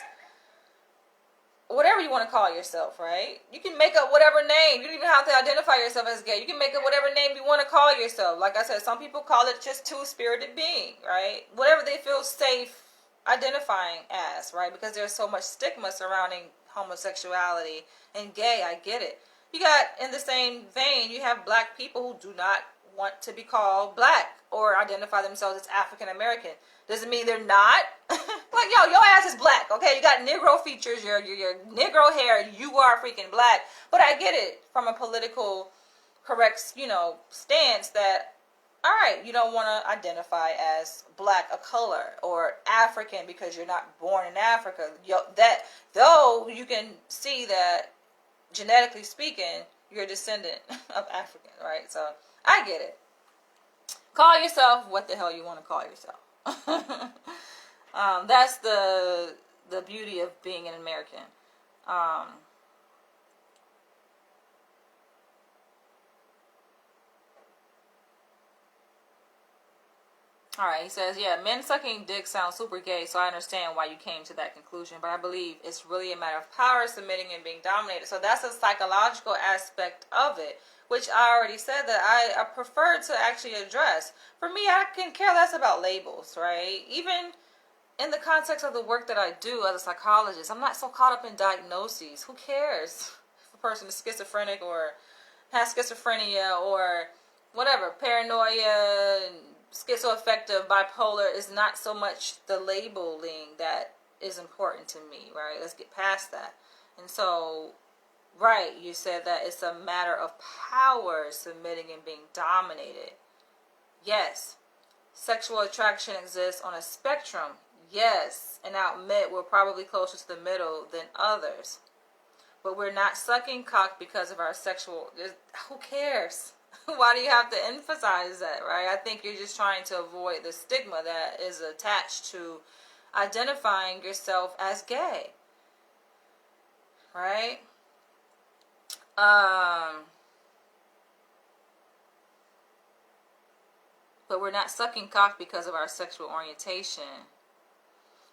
whatever you want to call yourself, right? You can make up whatever name. You don't even have to identify yourself as gay. You can make up whatever name you want to call yourself. Like I said, some people call it just two-spirited being, right? Whatever they feel safe identifying as, right? Because there's so much stigma surrounding homosexuality and gay. I get it. You got, in the same vein, you have black people who do not want to be called black or identify themselves as African American. Doesn't mean they're not. Like, yo, your ass is black, okay? You got Negro features, your Negro hair, you are freaking black. But I get it from a political correct, you know, stance that, all right, you don't want to identify as black, a color, or African because you're not born in Africa. Though you can see that genetically speaking, you're a descendant of African, right? So I get it. Call yourself what the hell you want to call yourself. That's the beauty of being an American. Alright, he says, yeah, men sucking dick sounds super gay, so I understand why you came to that conclusion, but I believe it's really a matter of power, submitting, and being dominated. So that's a psychological aspect of it, which I already said that I prefer to actually address. For me, I can care less about labels, right? Even in the context of the work that I do as a psychologist, I'm not so caught up in diagnoses. Who cares if a person is schizophrenic or has schizophrenia or whatever, paranoia, schizoaffective, bipolar is not so much the labeling that is important to me, right? Let's get past that. And so, right, you said that it's a matter of power, submitting and being dominated. Yes. Sexual attraction exists on a spectrum. Yes. And I'll admit we're probably closer to the middle than others. But we're not sucking cock because of our sexual... Who cares? Why do you have to emphasize that, right? I think you're just trying to avoid the stigma that is attached to identifying yourself as gay, right? But we're not sucking cock because of our sexual orientation.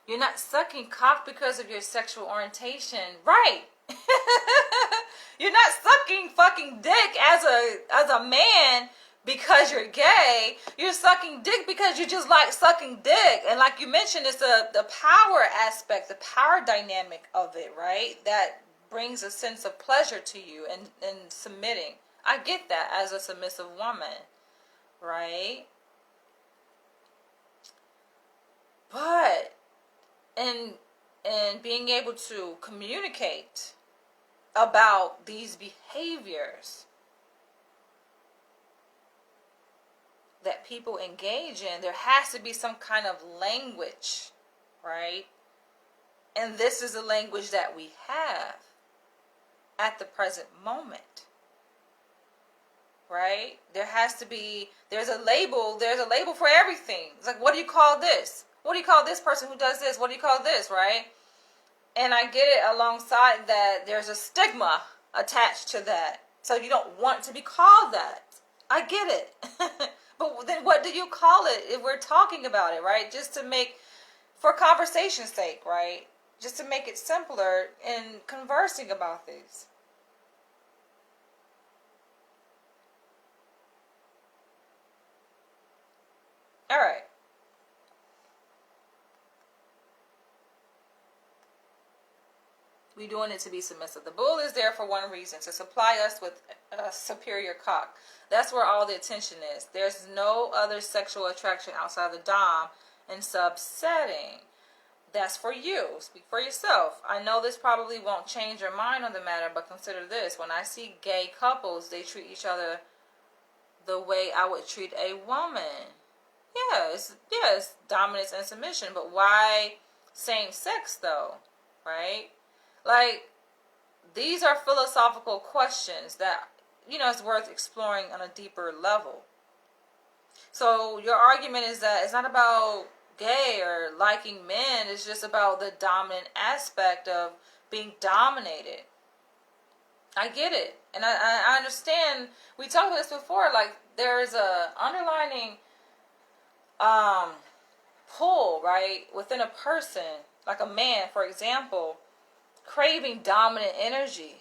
You're not sucking cock because of your sexual orientation, right? You're not sucking fucking dick as a man because you're gay. You're sucking dick because you just like sucking dick. And like you mentioned, it's the power aspect, the power dynamic of it, right? That brings a sense of pleasure to you and submitting. I get that as a submissive woman, right? But in being able to communicate about these behaviors that people engage in, there has to be some kind of language, right? And this is the language that we have at the present moment, right? There's a label for everything. It's like, what do you call this? What do you call this person who does this? What do you call this, right? And I get it alongside that there's a stigma attached to that. So you don't want to be called that. I get it. But then what do you call it if we're talking about it, right? Just to make, for conversation's sake, right? Just to make it simpler in conversing about these. All right. We're doing it to be submissive. The bull is there for one reason, to supply us with a superior cock. That's where all the attention is. There's no other sexual attraction outside the dom and sub setting. That's for you. Speak for yourself. I know this probably won't change your mind on the matter, but consider this. When I see gay couples, they treat each other the way I would treat a woman. Yes, dominance and submission, but why same sex though, right? Like, these are philosophical questions that, it's worth exploring on a deeper level. So your argument is that it's not about gay or liking men, it's just about the dominant aspect of being dominated. I get it. And I understand, we talked about this before, like, there's a underlining pull, right, within a person, like a man, for example, craving dominant energy.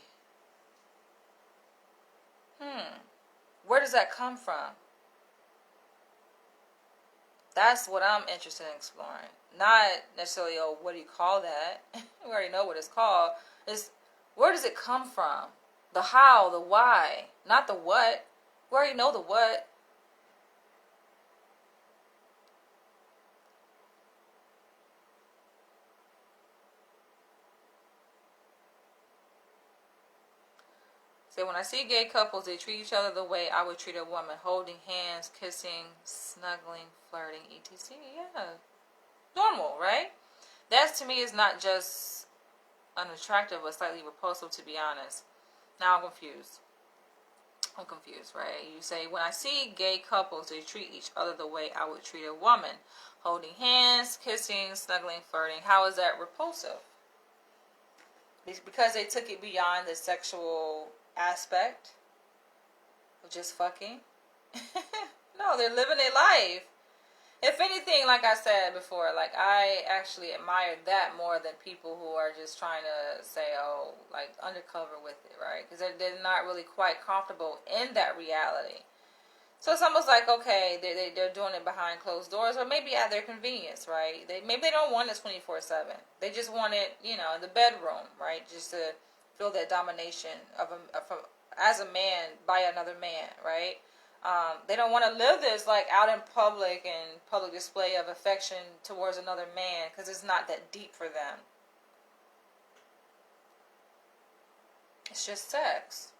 Where does that come from? That's what I'm interested in exploring. Not necessarily, what do you call that? We already know what it's called. It's, where does it come from? The how, the why, not the what. We already know the what. So when I see gay couples, they treat each other the way I would treat a woman. Holding hands, kissing, snuggling, flirting, etc. Yeah. Normal, right? That to me is not just unattractive, but slightly repulsive, to be honest. Now I'm confused. I'm confused, right? You say, when I see gay couples, they treat each other the way I would treat a woman. Holding hands, kissing, snuggling, flirting. How is that repulsive? Because they took it beyond the sexual aspect of just fucking. No, they're living their life. If anything, like I said before, like, I actually admire that more than people who are just trying to say, oh, like, undercover with it, right? Because they're not really quite comfortable in that reality. So it's almost like, okay, they're doing it behind closed doors, or maybe at their convenience, right? Maybe they don't want it 24/7. They just want it, in the bedroom, right? Just to feel that domination as a man by another man, right? They don't want to live this like out in public and public display of affection towards another man, because it's not that deep for them. It's just sex.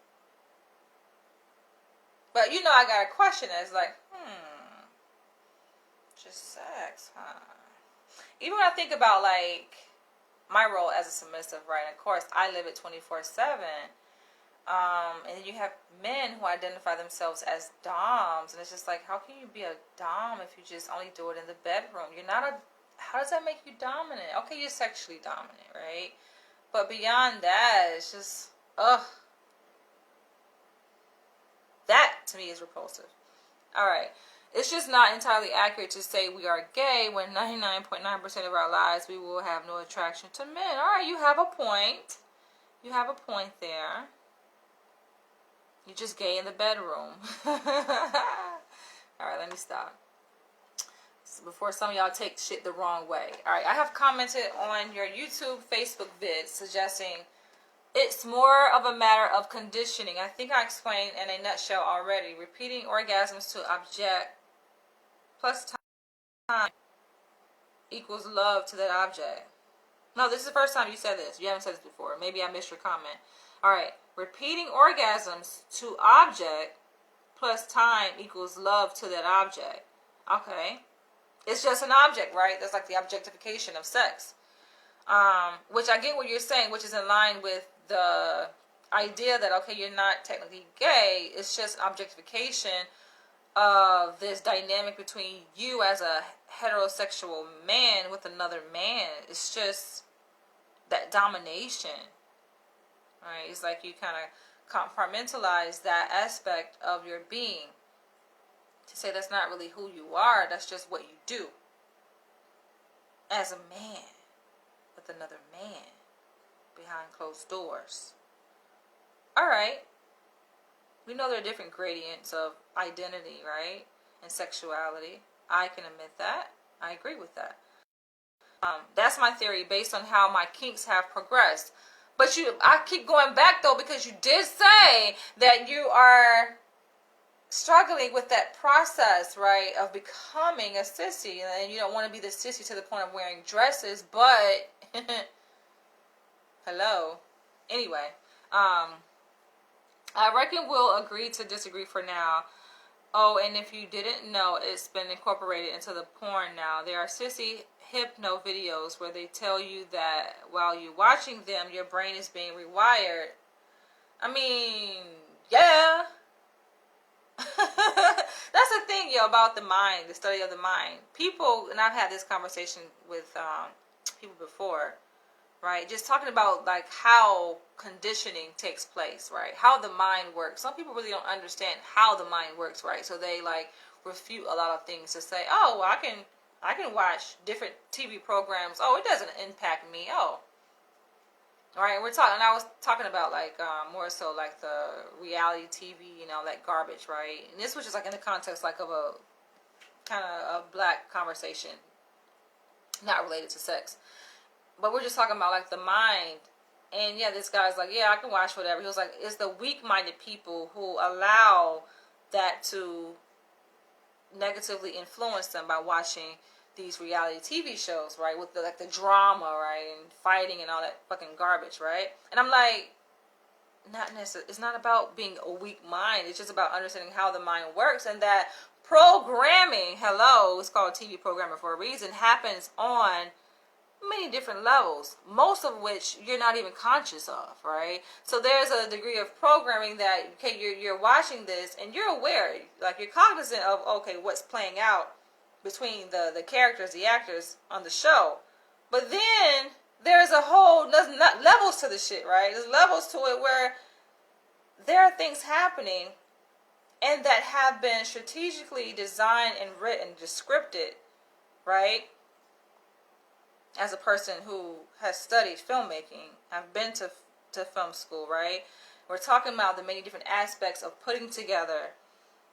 But I got a question that's like, just sex, huh? Even when I think about like my role as a submissive, right? And of course, I live it 24/7. And then you have men who identify themselves as doms, and it's just like, how can you be a dom if you just only do it in the bedroom? How does that make you dominant? Okay, you're sexually dominant, right? But beyond that, it's just, that to me is repulsive. Alright, it's just not entirely accurate to say we are gay when 99.9% of our lives we will have no attraction to men. Alright, you have a point. You have a point there. You're just gay in the bedroom. Alright, let me stop. So before some of y'all take shit the wrong way. Alright, I have commented on your YouTube, Facebook vid suggesting it's more of a matter of conditioning. I think I explained in a nutshell already. Repeating orgasms to object plus time equals love to that object. No, this is the first time you said this. You haven't said this before. Maybe I missed your comment. Alright. Repeating orgasms to object plus time equals love to that object. Okay. It's just an object, right? That's like the objectification of sex. Which I get what you're saying, which is in line with the idea that, okay, you're not technically gay. It's just objectification of this dynamic between you as a heterosexual man with another man. It's just that domination. Right? It's like you kind of compartmentalize that aspect of your being to say that's not really who you are. That's just what you do as a man with another man behind closed doors. Alright. We know there are different gradients of identity, right? And sexuality. I can admit that. I agree with that. That's my theory based on how my kinks have progressed. But I keep going back though, because you did say that you are struggling with that process, right, of becoming a sissy, and you don't want to be the sissy to the point of wearing dresses, but hello. Anyway, I reckon we'll agree to disagree for now. Oh, and if you didn't know, it's been incorporated into the porn now. There are sissy hypno videos where they tell you that while you're watching them, your brain is being rewired. I mean, yeah. That's the thing, about the mind, the study of the mind. People, and I've had this conversation with people before, right? Just talking about like how conditioning takes place, right? How the mind works. Some people really don't understand how the mind works, right? So they like refute a lot of things to say, oh, well, I can watch different TV programs. Oh, it doesn't impact me. Oh, all right. And I was talking about like more so like the reality TV, that garbage, right? And this was just like in the context like of a kind of a black conversation, not related to sex. But we're just talking about like the mind. And yeah, this guy's like, yeah, I can watch whatever. He was like, it's the weak-minded people who allow that to negatively influence them by watching these reality TV shows, right? With the drama, right? And fighting and all that fucking garbage, right? And I'm like, not necessarily. It's not about being a weak mind. It's just about understanding how the mind works, and that programming, hello, it's called TV programming for a reason, happens on many different levels, most of which you're not even conscious of, right? So there's a degree of programming that, okay, you're watching this and you're aware, like you're cognizant of, okay, what's playing out between the characters, the actors on the show. But then there's a whole, there's levels to the shit, right? There's levels to it where there are things happening and that have been strategically designed and written, just scripted, right? As a person who has studied filmmaking, I've been to film school, right? We're talking about the many different aspects of putting together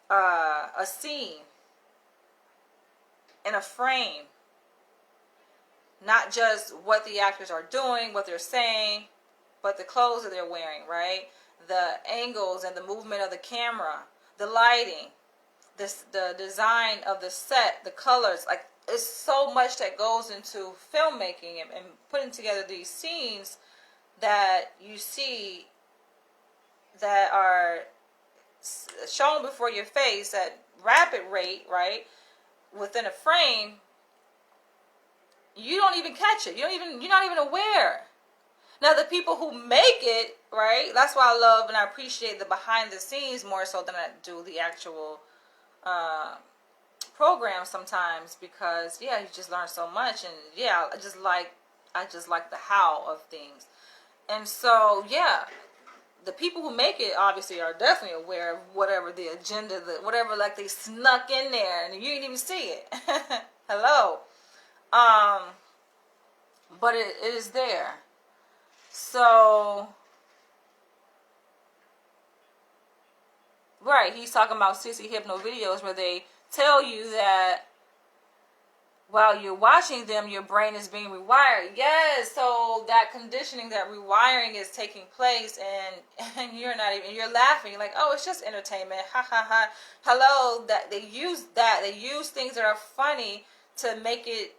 a scene in a frame. Not just what the actors are doing, what they're saying, but the clothes that they're wearing, right? The angles and the movement of the camera, the lighting, the design of the set, the colors. Like, it's so much that goes into filmmaking and putting together these scenes that you see that are shown before your face at rapid rate, right? Within a frame, you don't even catch it. You're not even aware. Now, the people who make it, right? That's why I love and I appreciate the behind the scenes more so than I do the actual program sometimes, because yeah, you just learn so much, and yeah, I just like the how of things. And so yeah, the people who make it obviously are definitely aware of whatever the agenda, whatever like they snuck in there and you didn't even see it. Hello. But it is there. So right, he's talking about Sissy hypno videos where they tell you that while you're watching them, your brain is being rewired. Yes, so that conditioning, that rewiring is taking place, and you're laughing. You're like, oh, it's just entertainment. Ha ha ha. Hello, that they use things that are funny to make it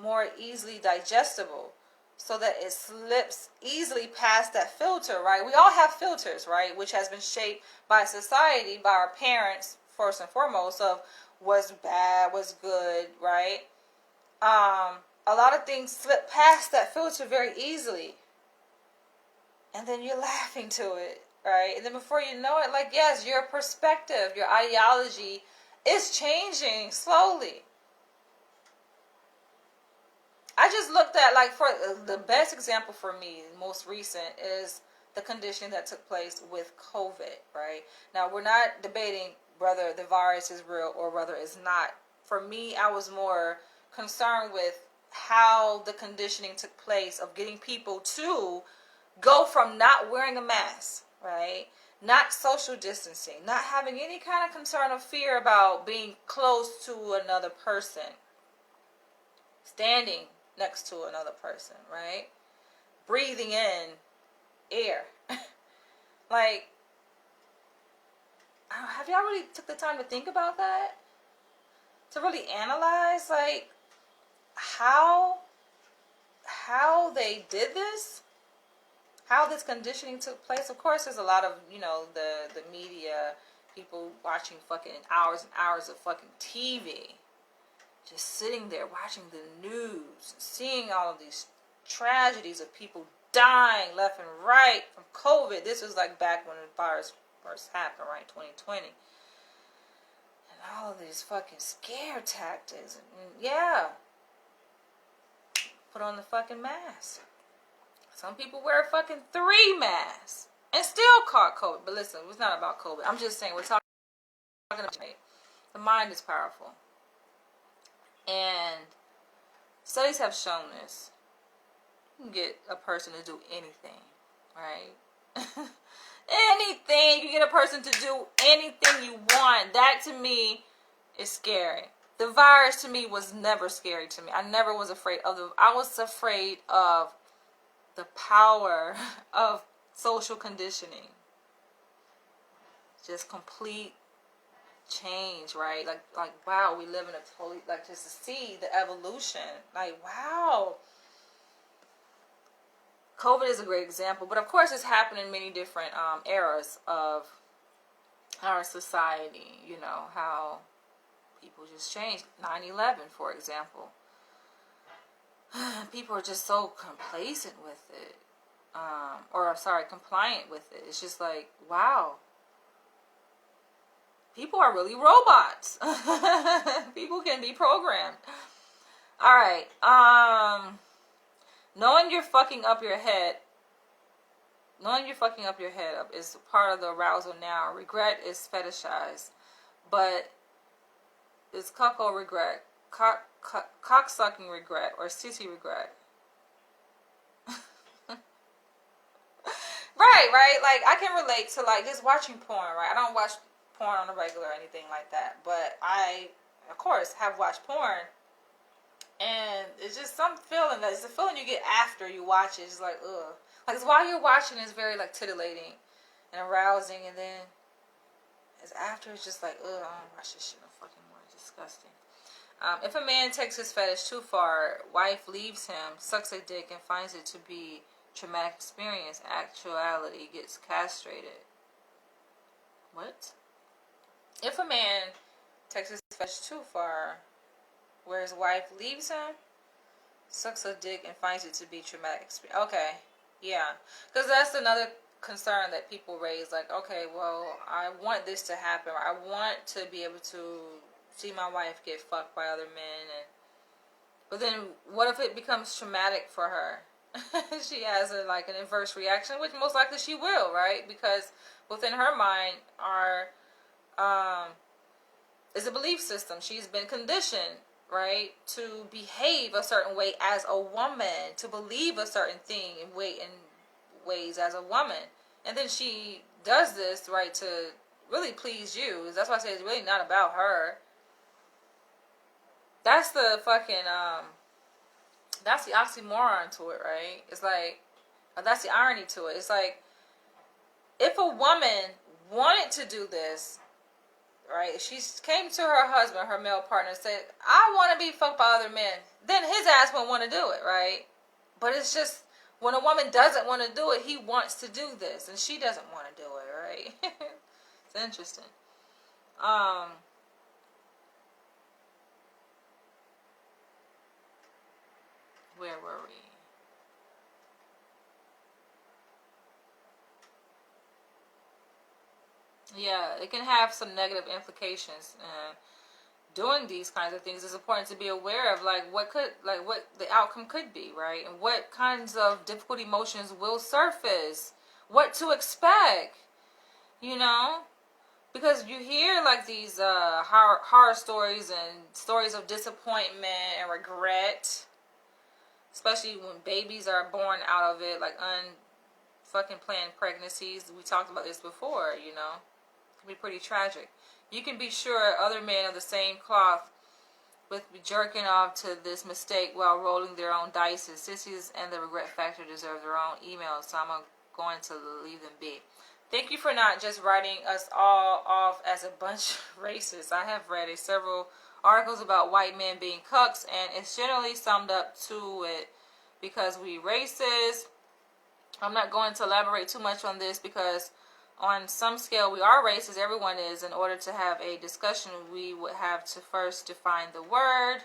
more easily digestible, so that it slips easily past that filter, right? We all have filters, right? Which has been shaped by society, by our parents, first and foremost, of what's bad, what's good, right? A lot of things slip past that filter very easily. And then you're laughing to it, right? And then before you know it, like, yes, your perspective, your ideology is changing slowly. I just looked at, like, for the best example for me, most recent, is the condition that took place with COVID, right? Now, we're not debating whether the virus is real or whether it's not. For me, I was more concerned with how the conditioning took place of getting people to go from not wearing a mask, right? Not social distancing, not having any kind of concern or fear about being close to another person, standing next to another person, right? Breathing in air. Like, have y'all really took the time to think about that? To really analyze, like, how they did this? How this conditioning took place? Of course, there's a lot of, the media, people watching fucking hours and hours of fucking TV. Just sitting there watching the news, seeing all of these tragedies of people dying left and right from COVID. This was like back when the virus first happened, right? 2020. And all of these fucking scare tactics. And yeah. Put on the fucking mask. Some people wear fucking 3 masks and still caught COVID. But listen, it's not about COVID. I'm just saying, we're talking about the mind is powerful. And studies have shown this. You can get a person to do anything, right? Anything. You get a person to do anything you want. That to me is scary. The virus to me was never scary to me. I never was afraid of I was afraid of the power of social conditioning. Just complete change, right? Like wow, we live in a totally, like, just to see the evolution, like, wow. COVID is a great example, but of course it's happened in many different eras of our society. How people just changed. 9/11, for example. people are just so complacent with it. Or sorry, compliant with it. It's just like, wow. People are really robots. People can be programmed. Alright. Knowing you're fucking up your head. Knowing you're fucking up your head up is part of the arousal now. Regret is fetishized. But it's cuckold regret. Cock-sucking regret. Or sissy regret. Right. Like, I can relate to, like, just watching porn, right? I don't watch porn on a regular or anything like that. But I, of course, have watched porn. And it's just some feeling. It's the feeling you get after you watch it. It's like, ugh. Like, it's while you're watching, it's very, like, titillating and arousing. And then, it's after, it's just like, ugh, I don't watch this shit no fucking more. It's disgusting. If a man takes his fetish too far, wife leaves him, sucks a dick, and finds it to be traumatic experience, actuality, gets castrated. What? If a man takes his fetish too far, where his wife leaves him, sucks a dick, and finds it to be traumatic experience. Okay, yeah. Because that's another concern that people raise. Like, okay, well, I want this to happen. I want to be able to see my wife get fucked by other men. But then, what if it becomes traumatic for her? She has an adverse reaction, which most likely she will, right? Because within her mind is a belief system. She's been conditioned, right, to behave a certain way as a woman, to believe a certain thing in ways as a woman. And then she does this, right, to really please you. That's why I say it's really not about her. That's the fucking, that's the oxymoron to it, right? It's like, that's the irony to it. It's like, if a woman wanted to do this, right, she came to her husband, her male partner, and said, I want to be fucked by other men, then his ass wouldn't want to do it, right? But it's just, when a woman doesn't want to do it, he wants to do this, and she doesn't want to do it, right? It's interesting. Where were we? Yeah, it can have some negative implications. Doing these kinds of things is important to be aware of, like what the outcome could be, right? And what kinds of difficult emotions will surface, what to expect, you know? Because you hear like these horror stories and stories of disappointment and regret, especially when babies are born out of it, like fucking planned pregnancies. We talked about this before, you know. It can be pretty tragic. You can be sure other men of the same cloth with jerking off to this mistake while rolling their own dice. Sissies and the regret factor deserve their own emails, so I'm going to leave them be. Thank you for not just writing us all off as a bunch of racists. I have read several articles about white men being cucks, and it's generally summed up to it because we racist. I'm not going to elaborate too much on this because on some scale we are racist. Everyone is. In order to have a discussion, we would have to first define the word.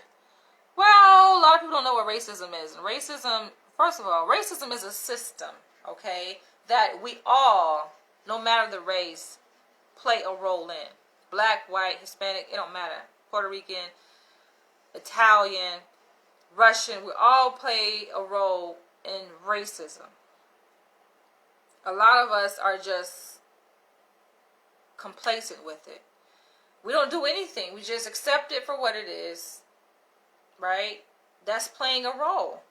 Well, a lot of people don't know what racism is. And racism, first of all, racism is a system, okay, that we all, no matter the race, play a role in. Black, white, Hispanic, it don't matter. Puerto Rican, Italian, Russian, we all play a role in racism. A lot of us are just complacent with it. We don't do anything. We just accept it for what it is, right? That's playing a role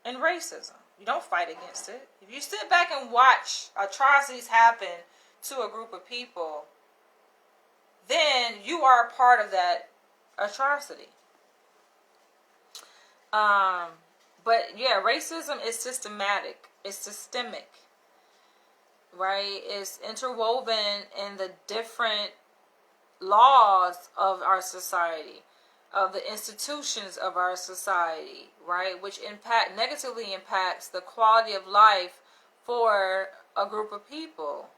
in racism. You don't fight against it. If you sit back and watch atrocities happen to a group of people, then you are a part of that atrocity. But yeah, racism is systematic. It's systemic, right? It's interwoven in the different laws of our society, of the institutions of our society, right? Which negatively impacts the quality of life for a group of people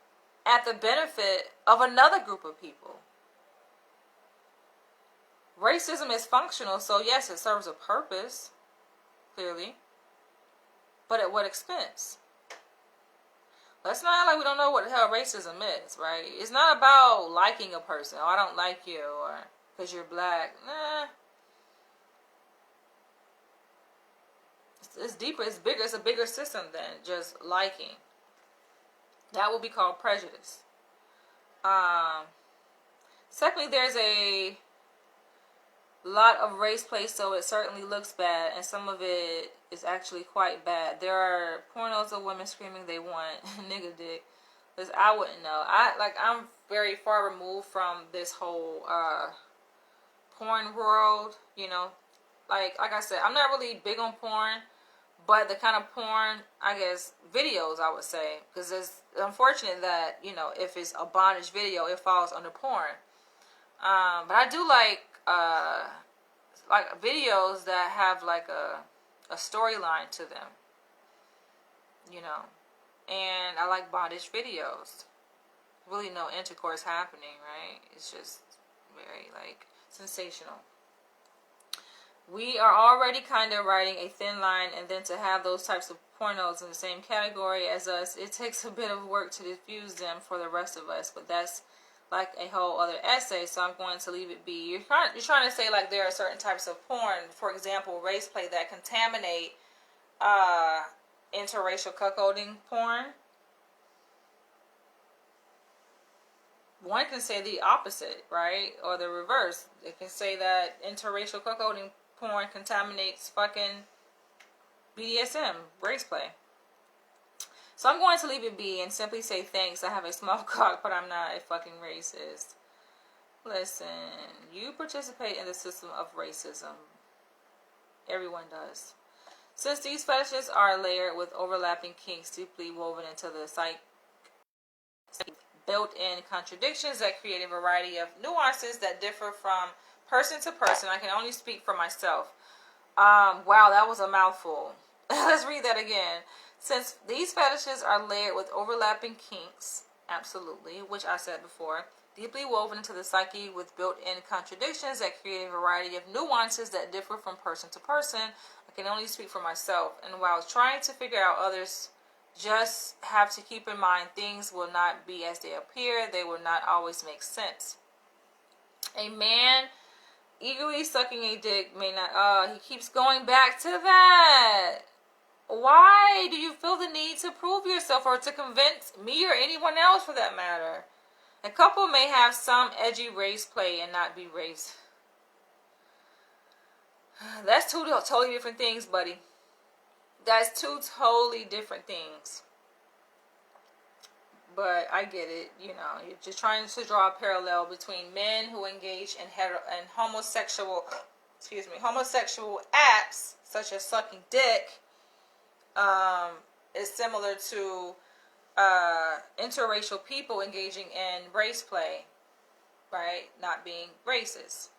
at the benefit of another group of people. Racism is functional, so yes, it serves a purpose. clearly. But at what expense? Let's not act like we don't know what the hell racism is, right? It's not about liking a person. Oh, I don't like you, or because you're black. Nah. It's deeper, it's bigger, it's a bigger system than just liking. That will be called prejudice. Secondly, there's a lot of race play, so it certainly looks bad, and some of it is actually quite bad. There are pornos of women screaming they want nigga dick. Because I wouldn't know. I'm very far removed from this whole porn world, you know. Like I said, I'm not really big on porn, but the kind of porn, I guess, videos, I would say, because it's unfortunate that, you know, if it's a bondage video, it falls under porn. But I do like videos that have like a storyline to them, you know. And I like bondage videos. Really no intercourse happening, right? It's just very, like, sensational. We are already kind of riding a thin line, and then to have those types of pornos in the same category as us, it takes a bit of work to diffuse them for the rest of us. But that's like a whole other essay, so I'm going to leave it be. You're trying to say, like, there are certain types of porn, for example, race play, that contaminate interracial cuckolding porn. One can say the opposite, right? Or the reverse. It can say that interracial cuckolding porn contaminates fucking BDSM, race play. So I'm going to leave it be and simply say thanks. I have a small cock, but I'm not a fucking racist. Listen, you participate in the system of racism. Everyone does. Since these fetishes are layered with overlapping kinks deeply woven into the psyche, built-in contradictions that create a variety of nuances that differ from person to person. I can only speak for myself. Wow, that was a mouthful. Let's read that again. Since these fetishes are layered with overlapping kinks, absolutely, which I said before, deeply woven into the psyche with built-in contradictions that create a variety of nuances that differ from person to person, I can only speak for myself. And while trying to figure out others, just have to keep in mind things will not be as they appear. They will not always make sense. A man eagerly sucking a dick may not... he keeps going back to that. Why do you feel the need to prove yourself or to convince me or anyone else for that matter? A couple may have some edgy race play and not be race. That's two totally different things, buddy. That's two totally different things. But I get it, you know. You're just trying to draw a parallel between men who engage in homosexual acts, such as sucking dick, is similar to interracial people engaging in race play, right? Not being racist.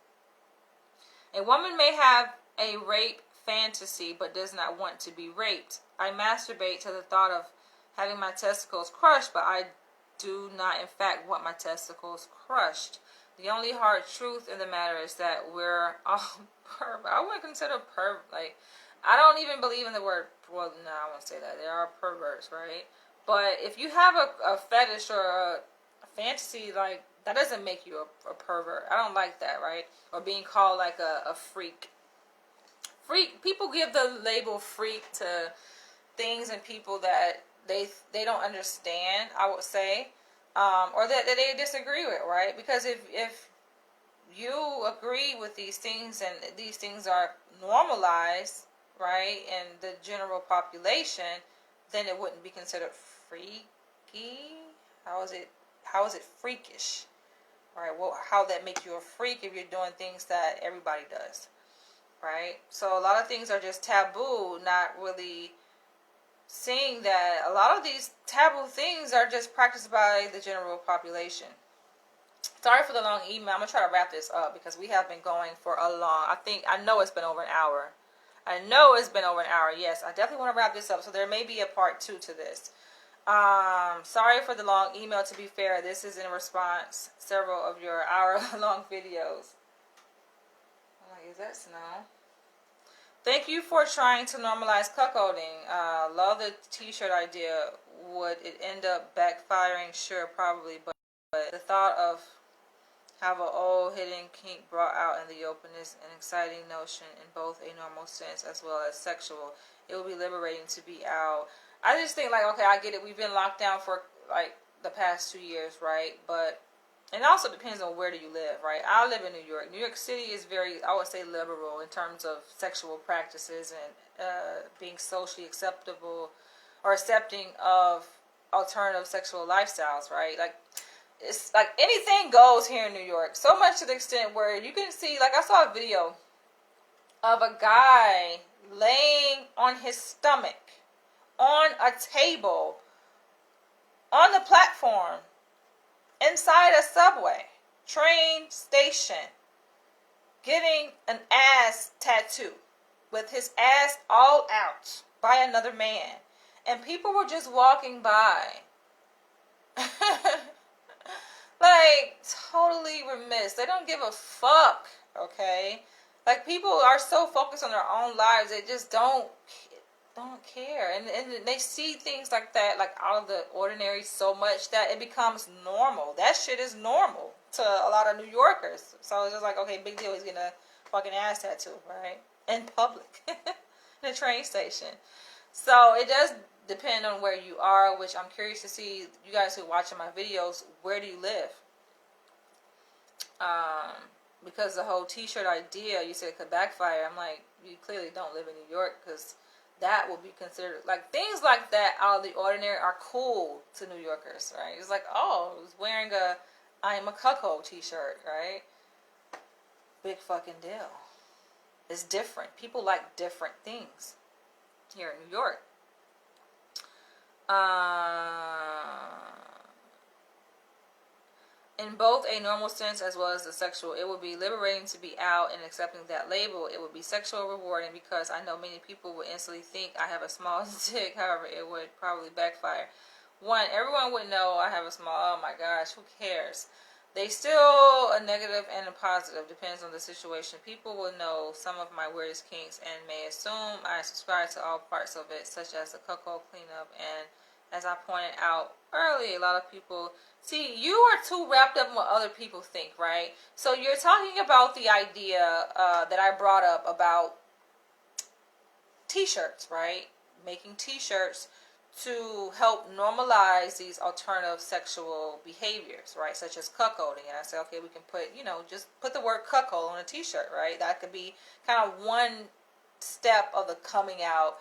A woman may have a rape fantasy but does not want to be raped. I masturbate to the thought of having my testicles crushed, but I do not in fact want my testicles crushed. The only hard truth in the matter is that we're all I wouldn't consider like, I don't even believe in the word, well, no, I won't say that. There are perverts, right? But if you have a fetish or a fantasy, like, that doesn't make you a pervert. I don't like that, right? Or being called like a freak. People give the label freak to things and people that they don't understand, I would say, or that they disagree with, right? Because if you agree with these things and these things are normalized, right, in the general population, then it wouldn't be considered freaky. How is it freakish? Right? Well, how that make you a freak if you're doing things that everybody does, right? So a lot of things are just taboo, not really seeing that a lot of these taboo things are just practiced by the general population. Sorry for the long email. I'm gonna try to wrap this up because we have been going for a long. I know it's been over an hour. Yes, I definitely want to wrap this up. So there may be a part 2 to this. Sorry for the long email. To be fair, this is in response to several of your hour-long videos. I'm like, is that snow? Thank you for trying to normalize cuckolding. Love the t-shirt idea. Would it end up backfiring? Sure, probably, but the thought of have an old hidden kink brought out in the open is an exciting notion in both a normal sense as well as sexual. It will be liberating to be out. I just think, like, okay, I get it. We've been locked down for, like, the past 2 years, right? But it also depends on where do you live, right? I live in New York. New York City is very, I would say, liberal in terms of sexual practices and being socially acceptable or accepting of alternative sexual lifestyles, right? Like, it's like anything goes here in New York. So much to the extent where you can see, like, I saw a video of a guy laying on his stomach on a table on the platform inside a subway, train station, getting an ass tattoo with his ass all out by another man. And people were just walking by. Like, totally remiss. They don't give a fuck, okay? Like, people are so focused on their own lives, they just don't care. And they see things like that, like, out of the ordinary so much that it becomes normal. That shit is normal to a lot of New Yorkers. So it's just like, okay, big deal, he's getting a fucking ass tattoo, right? In public. In a train station. So it does depend on where you are, which I'm curious to see, you guys who are watching my videos, where do you live? Because the whole t-shirt idea, you said it could backfire. I'm like, you clearly don't live in New York, because that will be considered, like, things like that out of the ordinary are cool to New Yorkers, right? It's like, oh, I was wearing a I am a cuckold t-shirt, right? Big fucking deal. It's different. People like different things here in New York. In both a normal sense as well as the sexual, it would be liberating to be out and accepting that label. It would be sexual rewarding because I know many people would instantly think I have a small dick. However, it would probably backfire. One, everyone would know I have a small, oh my gosh, who cares? They still a negative and a positive, depends on the situation. People will know some of my weirdest kinks and may assume I subscribe to all parts of it, such as the cuckold cleanup. And as I pointed out earlier, a lot of people, see, you are too wrapped up in what other people think, right? So you're talking about the idea that I brought up about t-shirts, right? Making t-shirts to help normalize these alternative sexual behaviors, right? Such as cuckolding. And I say, okay, we can put, just put the word cuckold on a t-shirt, right? That could be kind of one step of the coming out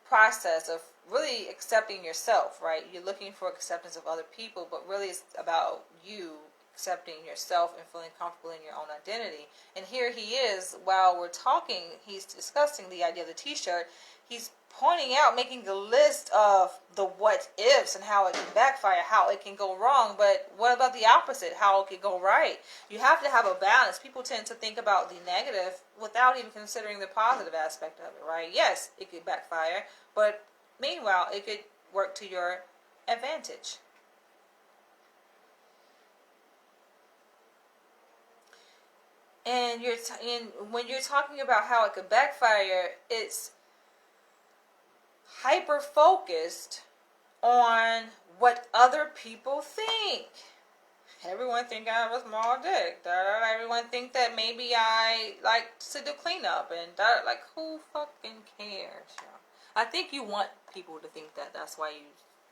process of really accepting yourself, right? You're looking for acceptance of other people, but really it's about you accepting yourself and feeling comfortable in your own identity. And here he is, while we're talking, he's discussing the idea of the t-shirt. He's pointing out, making a list of the what ifs and how it can backfire, how it can go wrong. But what about the opposite, how it could go right? You have to have a balance. People tend to think about the negative without even considering the positive aspect of it, right? Yes, it could backfire, but meanwhile, it could work to your advantage. And when you're talking about how it could backfire, it's hyper focused on what other people think. Everyone think I have a small dick. Everyone think that maybe I like to do cleanup, and like, who fucking cares? I think you want people to think that. That's why you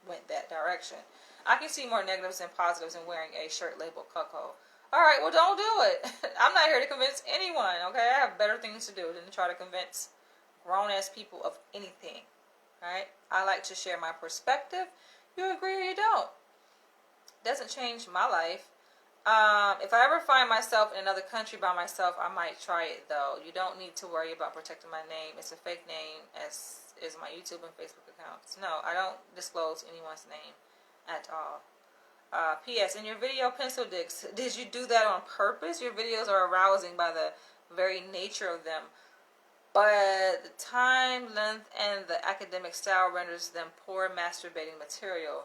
went that direction. I can see more negatives than positives in wearing a shirt labeled cuckold. Alright, well, don't do it. I'm not here to convince anyone, okay? I have better things to do than to try to convince grown-ass people of anything, right? I like to share my perspective. You agree or you don't. Doesn't change my life. If I ever find myself in another country by myself, I might try it, though. You don't need to worry about protecting my name. It's a fake name, as is my YouTube and Facebook accounts. No, I don't disclose anyone's name at all. P.S. In your video, pencil dicks, did you do that on purpose? Your videos are arousing by the very nature of them, but the time, length, and the academic style renders them poor masturbating material.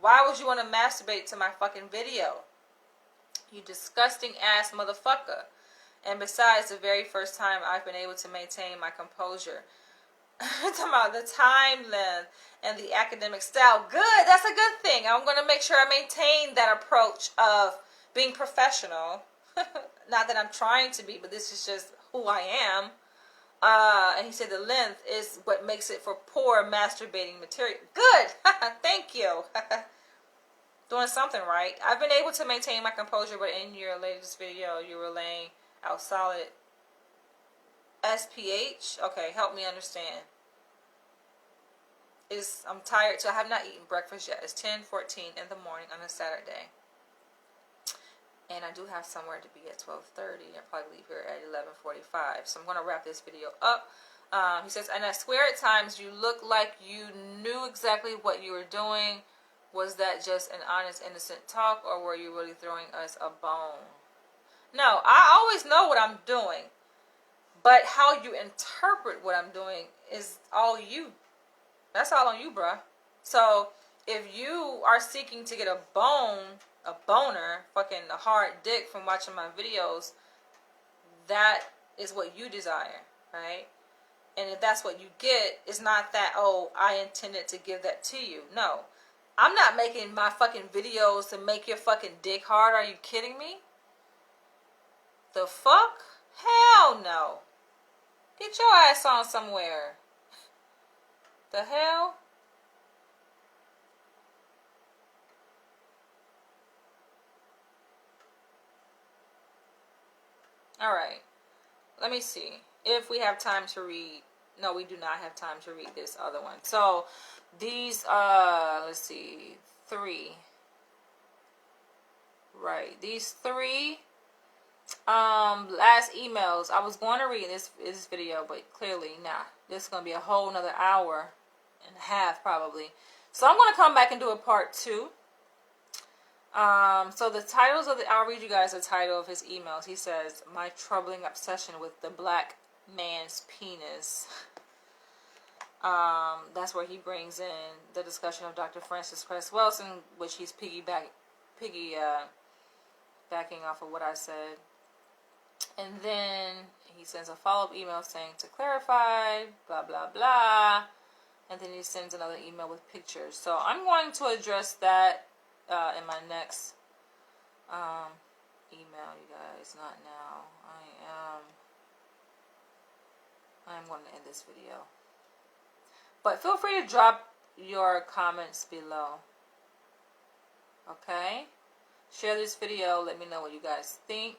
Why would you want to masturbate to my fucking video? You disgusting ass motherfucker. And besides, the very first time I've been able to maintain my composure. Talking about the time length and the academic style. Good, that's a good thing. I'm going to make sure I maintain that approach of being professional. Not that I'm trying to be, but this is just who I am. And he said the length is what makes it for poor masturbating material. Good, thank you. Doing something right. I've been able to maintain my composure, but in your latest video, you were laying out solid SPH. Okay, help me understand. I'm tired, so I have not eaten breakfast yet. It's 10:14 in the morning on a Saturday. And I do have somewhere to be at 12:30. I'll probably leave here at 11:45. So I'm going to wrap this video up. He says, and I swear at times you look like you knew exactly what you were doing. Was that just an honest, innocent talk, or were you really throwing us a bone? No, I always know what I'm doing. But how you interpret what I'm doing is all you. That's all on you, bruh. So if you are seeking to get a boner, fucking a hard dick from watching my videos, that is what you desire, right? And if that's what you get, it's not that, oh, I intended to give that to you. No. I'm not making my fucking videos to make your fucking dick hard. Are you kidding me? The fuck? Hell no. Get your ass on somewhere. The hell? Alright. Let me see. If we have time to read. No, we do not have time to read this other one. So, these, let's see. 3. Right. These 3 last emails. I was going to read this video, but clearly, nah. This is going to be a whole nother hour and a half, probably. So, I'm going to come back and do a part 2. So the titles of I'll read you guys the title of his emails. He says, my troubling obsession with the black man's penis. That's where he brings in the discussion of Dr. Francis Cress Welsing, which he's backing off of what I said. And then he sends a follow-up email saying, to clarify, blah, blah, blah. And then he sends another email with pictures. So I'm going to address that in my next email, you guys. Not now. I am going to end this video. But feel free to drop your comments below. Okay? Share this video. Let me know what you guys think.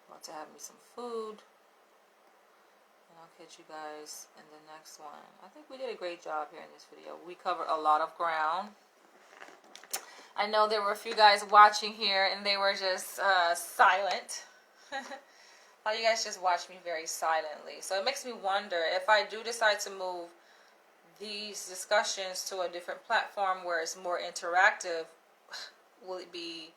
I'm about to have me some food. And I'll catch you guys in the next one. I think we did a great job here in this video. We covered a lot of ground. I know there were a few guys watching here and they were just silent. A lot of you guys just watch me very silently. So it makes me wonder if I do decide to move these discussions to a different platform where it's more interactive, will it be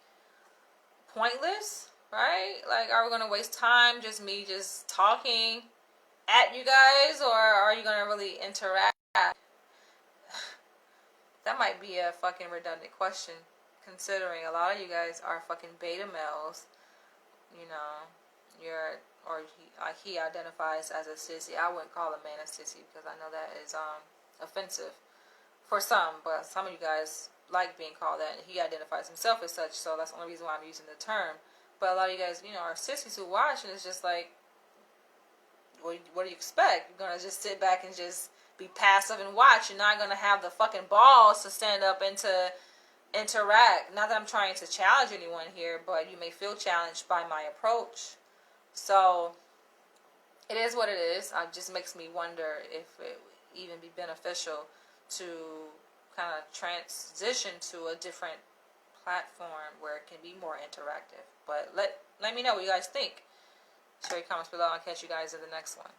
pointless, right? Like, are we going to waste time just me just talking at you guys, or are you going to really interact? That might be a fucking redundant question, considering a lot of you guys are fucking beta males. You know, he identifies as a sissy. I wouldn't call a man a sissy because I know that is offensive for some, but some of you guys like being called that, and he identifies himself as such, so that's the only reason why I'm using the term. But a lot of you guys, you know, are sissies who watch, and it's just like, what do you expect? You're gonna just sit back and just be passive and watch. You're not gonna have the fucking balls to stand up and to interact. Not that I'm trying to challenge anyone here, but you may feel challenged by my approach. So it is what it is. It just makes me wonder if it would even be beneficial to kind of transition to a different platform where it can be more interactive. But let me know what you guys think. Share your comments below. I'll catch you guys in the next one.